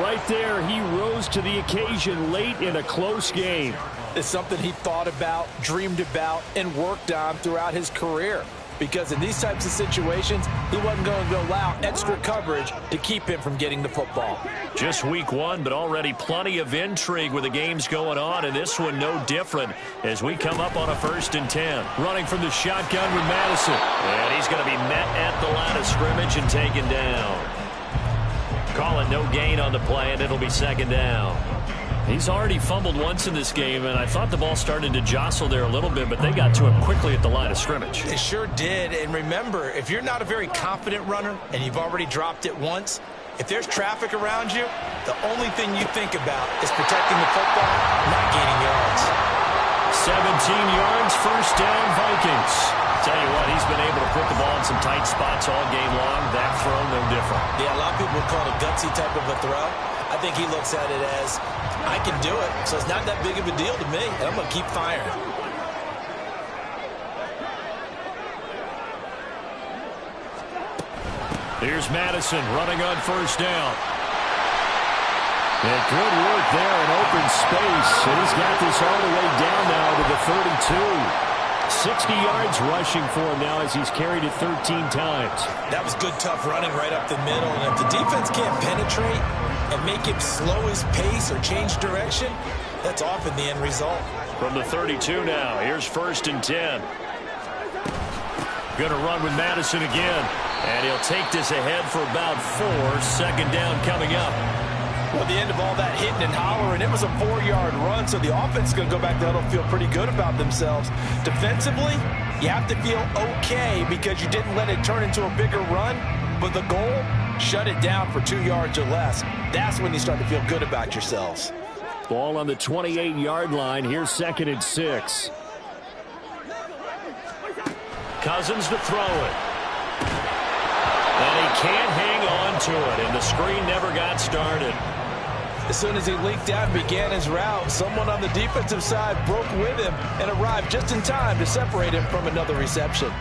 Right there, he rose to the occasion late in a close game. It's something he thought about, dreamed about, and worked on throughout his career. because in these types of situations, he wasn't going to allow extra coverage to keep him from getting the football. Just week one, but already plenty of intrigue with the games going on, and this one no different as we come up on a 1st and 10. Running from the shotgun with Madison. And he's going to be met at the line of scrimmage and taken down. Calling no gain on the play, and it'll be 2nd down. He's already fumbled once in this game, and I thought the ball started to jostle there a little bit, but they got to him quickly at the line of scrimmage. They sure did, and remember, if you're not a very confident runner and you've already dropped it once, if there's traffic around you, the only thing you think about is protecting the football, not gaining yards. 17 yards, 1st down, Vikings. Tell you what, he's been able to put the ball in some tight spots all game long. That throw, no different. Yeah, a lot of people would call it a gutsy type of a throw. I think he looks at it as, I can do it, so it's not that big of a deal to me, and I'm going to keep firing. Here's Madison running on 1st down. And good work there in open space. And he's got this all the way down now to the 32. 60 yards rushing for him now as he's carried it 13 times. That was good, tough running right up the middle. And if the defense can't penetrate and make him slow his pace or change direction, that's often the end result. From the 32 now, here's 1st and 10. Going to run with Madison again. And he'll take this ahead for about 4. 2nd down coming up. Well, at the end of all that hitting and hollering, it was a 4-yard run, so the offense is going to go back there and feel pretty good about themselves. Defensively, you have to feel okay because you didn't let it turn into a bigger run, but the goal, shut it down for 2 yards or less. That's when you start to feel good about yourselves. Ball on the 28-yard line. Here's 2nd and 6. Cousins to throw it. And he can't hang on to it, and the screen never got started. As soon as he leaked out and began his route, someone on the defensive side broke with him and arrived just in time to separate him from another reception.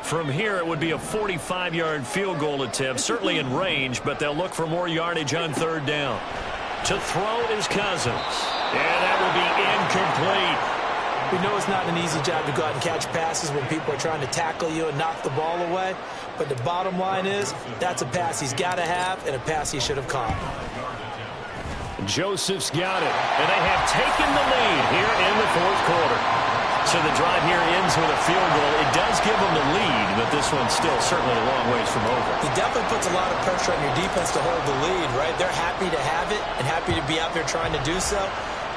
From here, it would be a 45-yard field goal attempt, certainly in range, but they'll look for more yardage on 3rd down. To throw is Cousins, and that will be incomplete. We know it's not an easy job to go out and catch passes when people are trying to tackle you and knock the ball away, but the bottom line is that's a pass he's got to have and a pass he should have caught. Joseph's got it, and they have taken the lead here in the 4th quarter. So the drive here ends with a field goal. It does give them the lead, but this one's still certainly a long ways from over. It definitely puts a lot of pressure on your defense to hold the lead, right? They're happy to have it and happy to be out there trying to do so.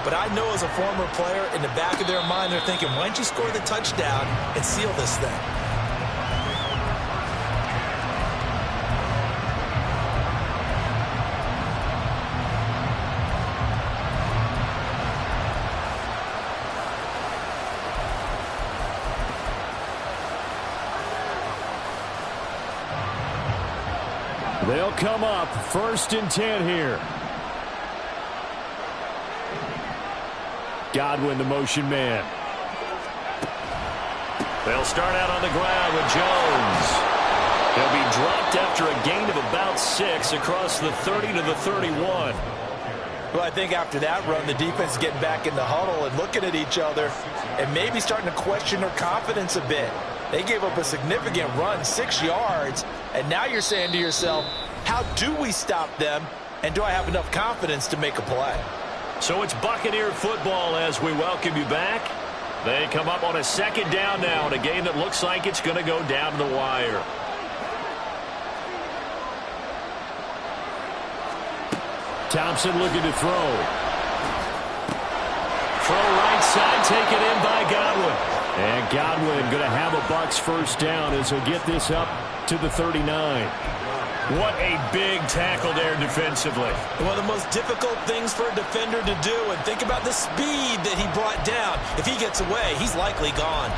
But I know as a former player, in the back of their mind, they're thinking, why don't you score the touchdown and seal this thing? They'll come up 1st and 10 here. Godwin, the motion man. They'll start out on the ground with Jones. He'll be dropped after a gain of about 6 across the 30 to the 31. Well, I think after that run, the defense is getting back in the huddle and looking at each other and maybe starting to question their confidence a bit. They gave up a significant run, 6 yards, and now you're saying to yourself, how do we stop them, and do I have enough confidence to make a play? So it's Buccaneer football as we welcome you back. They come up on a 2nd down now in a game that looks like it's going to go down to the wire. Thompson looking to throw. Throw right side, taken in by Godwin. And Godwin going to have a Bucs 1st down as he'll get this up to the 39. What a big tackle there defensively. One of the most difficult things for a defender to do, and think about the speed that he brought down. If he gets away, he's likely gone.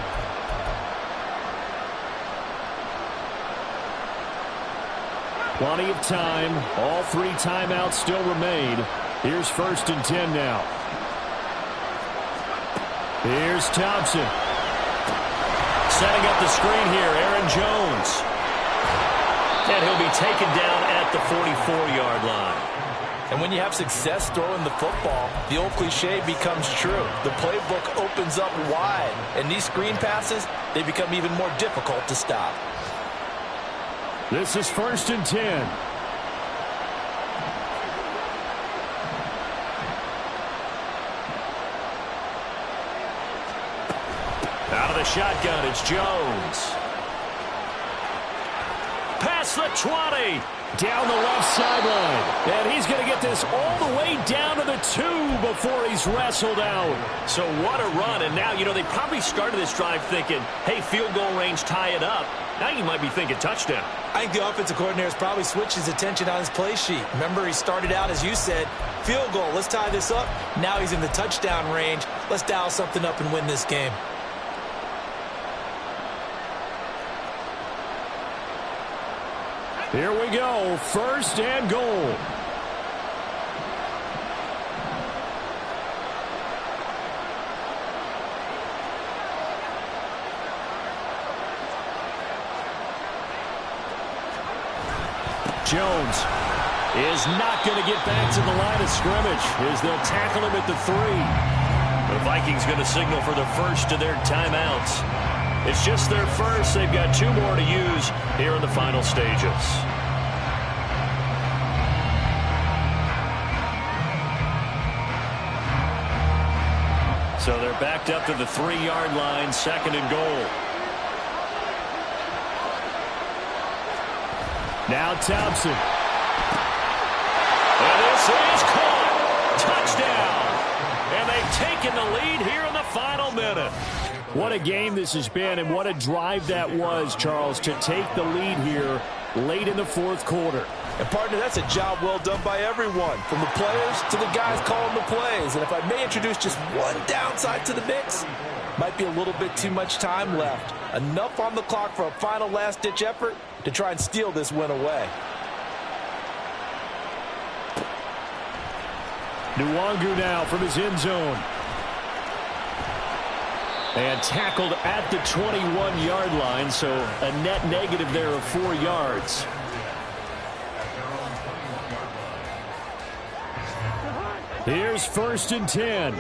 Plenty of time. All 3 timeouts still remain. Here's 1st and 10 now. Here's Thompson. Setting up the screen here, Aaron Jones. And he'll be taken down at the 44-yard line. And when you have success throwing the football, the old cliche becomes true. The playbook opens up wide, and these screen passes, they become even more difficult to stop. This is 1st and 10. Out of the shotgun, it's Jones. Past the 20. Down the left sideline. And he's going to get this all the way down to the 2 before he's wrestled out. So what a run. And now, they probably started this drive thinking, hey, field goal range, tie it up. Now you might be thinking touchdown. I think the offensive coordinator has probably switched his attention on his play sheet. Remember, he started out, as you said, field goal. Let's tie this up. Now he's in the touchdown range. Let's dial something up and win this game. Here we go, 1st and goal. Jones is not going to get back to the line of scrimmage as they'll tackle him at the 3. The Vikings going to signal for the first of their timeouts. It's just their first. They've got 2 more to use here in the final stages. So they're backed up to the 3-yard line, 2nd and goal. Now Thompson. And this is caught. Touchdown. And they've taken the lead here in the final minute. What a game this has been, and what a drive that was, Charles, to take the lead here late in the 4th quarter. And, partner, that's a job well done by everyone, from the players to the guys calling the plays. And if I may introduce just one downside to the mix, might be a little bit too much time left. Enough on the clock for a final last-ditch effort to try and steal this win away. Nwangu now from his end zone. And tackled at the 21-yard line, so a net negative there of 4 yards. Here's 1st and 10.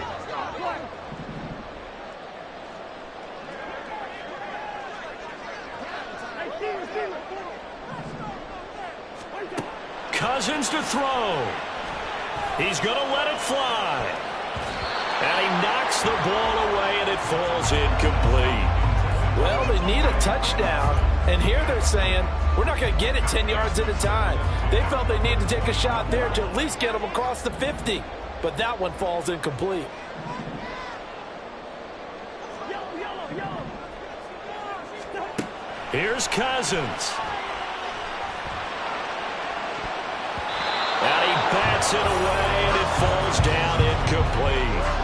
Cousins to throw. He's going to let it fly. And he knocks the ball away, and it falls incomplete. Well, they need a touchdown, and here they're saying, we're not going to get it 10 yards at a time. They felt they needed to take a shot there to at least get them across the 50, but that one falls incomplete. Here's Cousins. And he bats it away, and it falls down incomplete.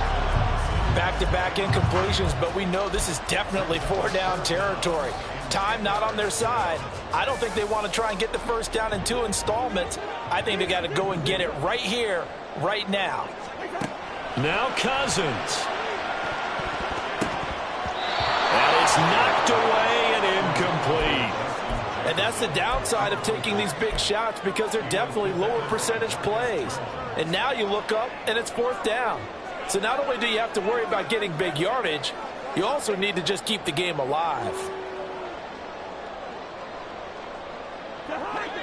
Back-to-back incompletions, but we know this is definitely 4-down territory. Time not on their side. I don't think they want to try and get the first down in 2 installments. I think they got to go and get it right here, right now. Now Cousins. And it's knocked away and incomplete. And that's the downside of taking these big shots, because they're definitely lower percentage plays. And now you look up, and it's 4th down. So not only do you have to worry about getting big yardage, you also need to just keep the game alive.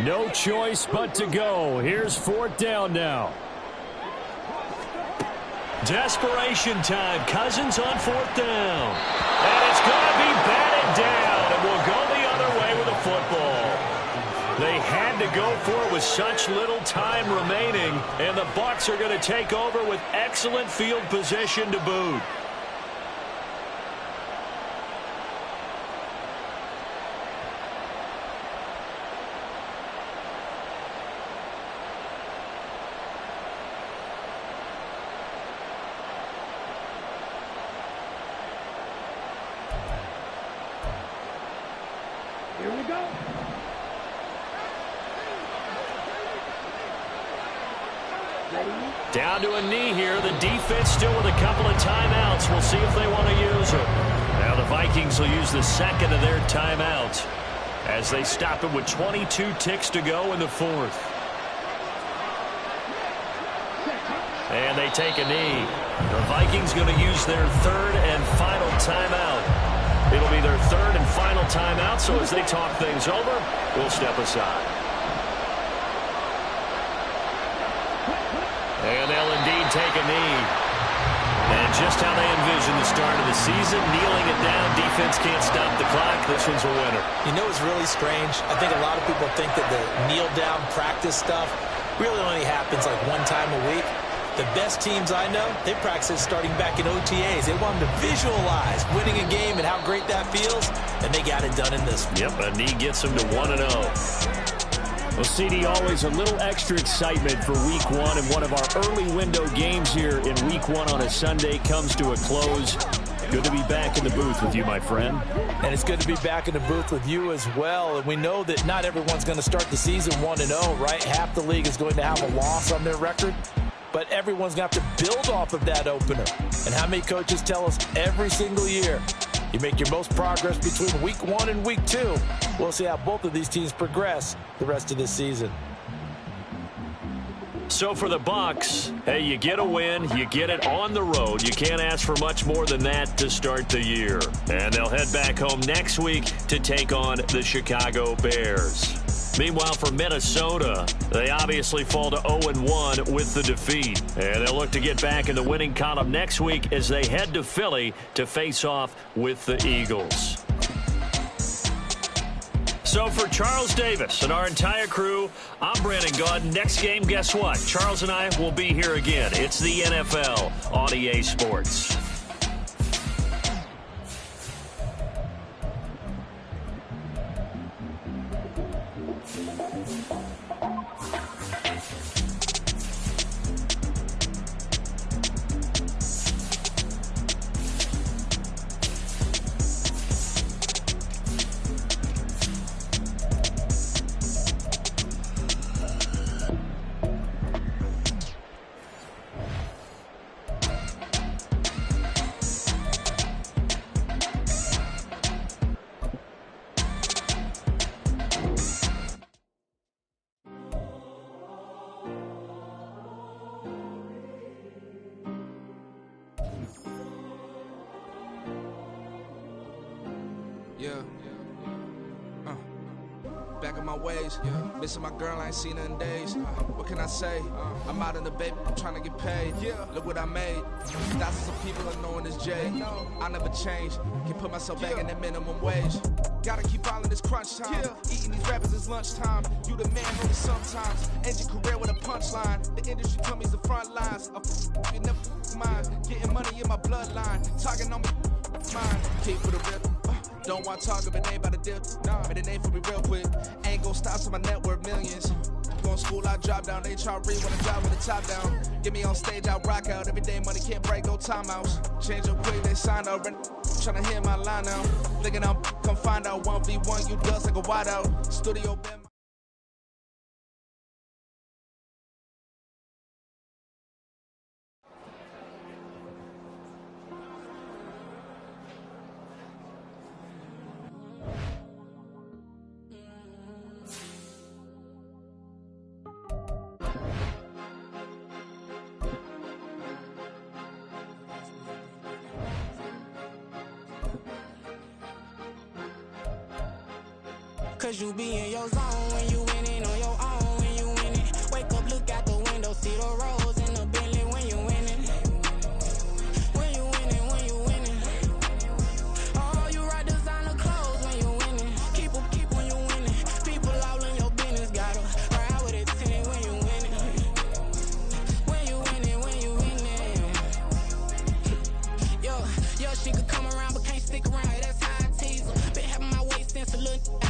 No choice but to go. Here's 4th down now. Desperation time. Cousins on 4th down. And it's going to be batted down, and we'll go the other way with the football. They had to go for it with such little time remaining, and the Bucs are going to take over with excellent field position to boot. Here we go. Down to a knee here. The defense still with a couple of timeouts. We'll see if they want to use them. Now the Vikings will use the 2nd of their timeouts as they stop it with 22 ticks to go in the 4th. And they take a knee. The Vikings going to use their third and final timeout. It'll be their third and final timeout, so as they talk things over, we'll step aside. And they'll indeed take a knee. And just how they envision the start of the season, kneeling it down, defense can't stop the clock. This one's a winner. You know what's really strange? I think a lot of people think that the kneel-down practice stuff really only happens like one time a week. The best teams I know, they practice it starting back in OTAs. They want them to visualize winning a game and how great that feels, and they got it done in this one. Yep, a knee gets them to 1-0. Well, CD, always a little extra excitement for Week 1, and one of our early window games here in Week 1 on a Sunday comes to a close. Good to be back in the booth with you, my friend. And it's good to be back in the booth with you as well. And we know that not everyone's going to start the season 1-0, right? Half the league is going to have a loss on their record. But everyone's going to have to build off of that opener. And how many coaches tell us every single year, you make your most progress between Week 1 and Week 2. We'll see how both of these teams progress the rest of this season. So for the Bucs, hey, you get a win, you get it on the road. You can't ask for much more than that to start the year. And they'll head back home next week to take on the Chicago Bears. Meanwhile, for Minnesota, they obviously fall to 0-1 with the defeat. And they'll look to get back in the winning column next week as they head to Philly to face off with the Eagles. So for Charles Davis and our entire crew, I'm Brandon Gaudin. Next game, guess what? Charles and I will be here again. It's the NFL on EA Sports. Back in my ways, missing my girl, I ain't seen her in days. What can I say? I'm out in the baby, trying to get paid. Look what I made. Thousands of people are knowing this Jay. I never change. Can put myself back in that minimum wage. Gotta keep all in this crunch time. Eating these rappers is lunchtime. You the man, only sometimes. End your career with a punchline. The industry tell me the front lines. You never mind. Getting money in my bloodline. Talking on me, mine. Keep for the rip. Don't want to talk if it ain't about the dip. Made a name for me real quick. Ain't gon' stop till my net worth millions. Going to school, I drop down. They try to read when I drop with the top down. Get me on stage, I rock out. Every day money can't break, no timeouts. Change up quick, they sign up. Tryna hear my line now. Thinking I'm come find out 1v1, you dust like a wideout. Studio been. Cause you be in your zone when you winning on your own when you winning. Wake up, look out the window, see the rose in the Bentley when you winning. When you winning, when you winning. Oh, you ride designer clothes when you winning. Keep when you winning. People all in your business, gotta ride with it tinted when you winning. When you winning, when you winning. Yo, she could come around but can't stick around. That's how I tease her. Been having my waist since a little.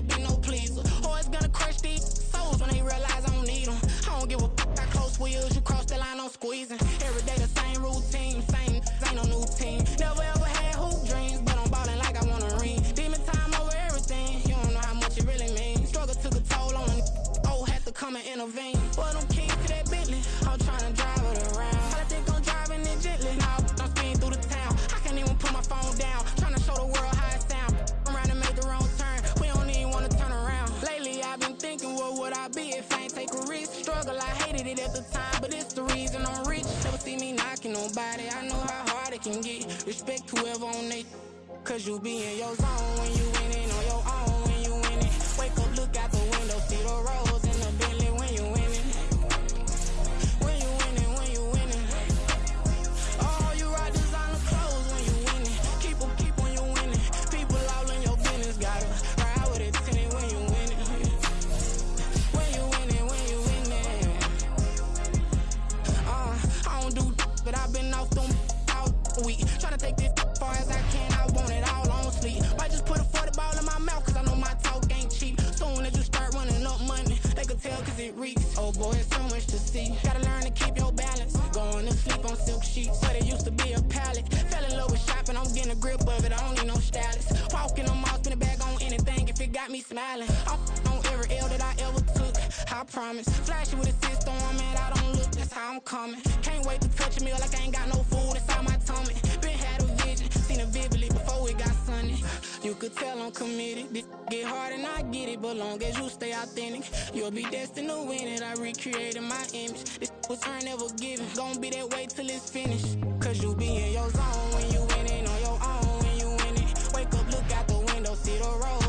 Be no pleaser. Always gonna crush these souls when they realize I don't need them. I don't give a f*** how close wheels, you cross the line, I'm squeezing. Every day the same routine, same, ain't no new team. Never ever had hoop dreams, but I'm ballin' like I want a ring. Demon time over everything, you don't know how much it really means. Struggle took a toll on them, had to come and intervene. Boy, them keys to that Bentley, I'm trying to drive it around. I think I'm driving it gently, now I'm speeding through the town. I can't even put my phone down, trying to show the world how it sound. Around and make the wrong turn, we don't even wanna turn around. Lately I've been thinking, what would I be if I ain't take a risk? Struggle, I hated it at the time, but it's the reason I'm rich. respect whoever on they. Cause you be in your zone when you winning on your own when you winning. Wake up, look out the window, see the rose in the Bentley when you winning. When you winning, when you winning. Oh, you rock designer clothes when you winning. Keep when you winning. People all in your business, gotta ride with it tinted when you winning. When you winning, when you winning. I don't do but I've been off them all week. Tryna take this far as I can, I want it all on sleep. Might just put a 40 ball in my mouth, cause I know my talk ain't cheap. Soon as you start running up money, they could tell cause it reeks. Oh boy, it's so much to see. Gotta learn to keep your balance. Going to sleep on silk sheets, but it used to be a pallet. Fell in love with shopping, I'm getting a grip of it, I don't need no stylist. Walking on mouth, spin a bag on anything if it got me smiling. I'm on every L that I ever took, I promise. Flashy with a system, man, I don't look, that's how I'm coming. Can't wait to touch a meal like I ain't got no food inside my tummy. Been had a vision, seen it vividly before it got sunny. You could tell I'm committed. This get hard and I get it, but long as you stay authentic, you'll be destined to win it. I recreated my image. This was earned, never given. Gonna be that way till it's finished. Cause you be in your zone when you winning on your own when you winning. Wake up, look out the window, see the road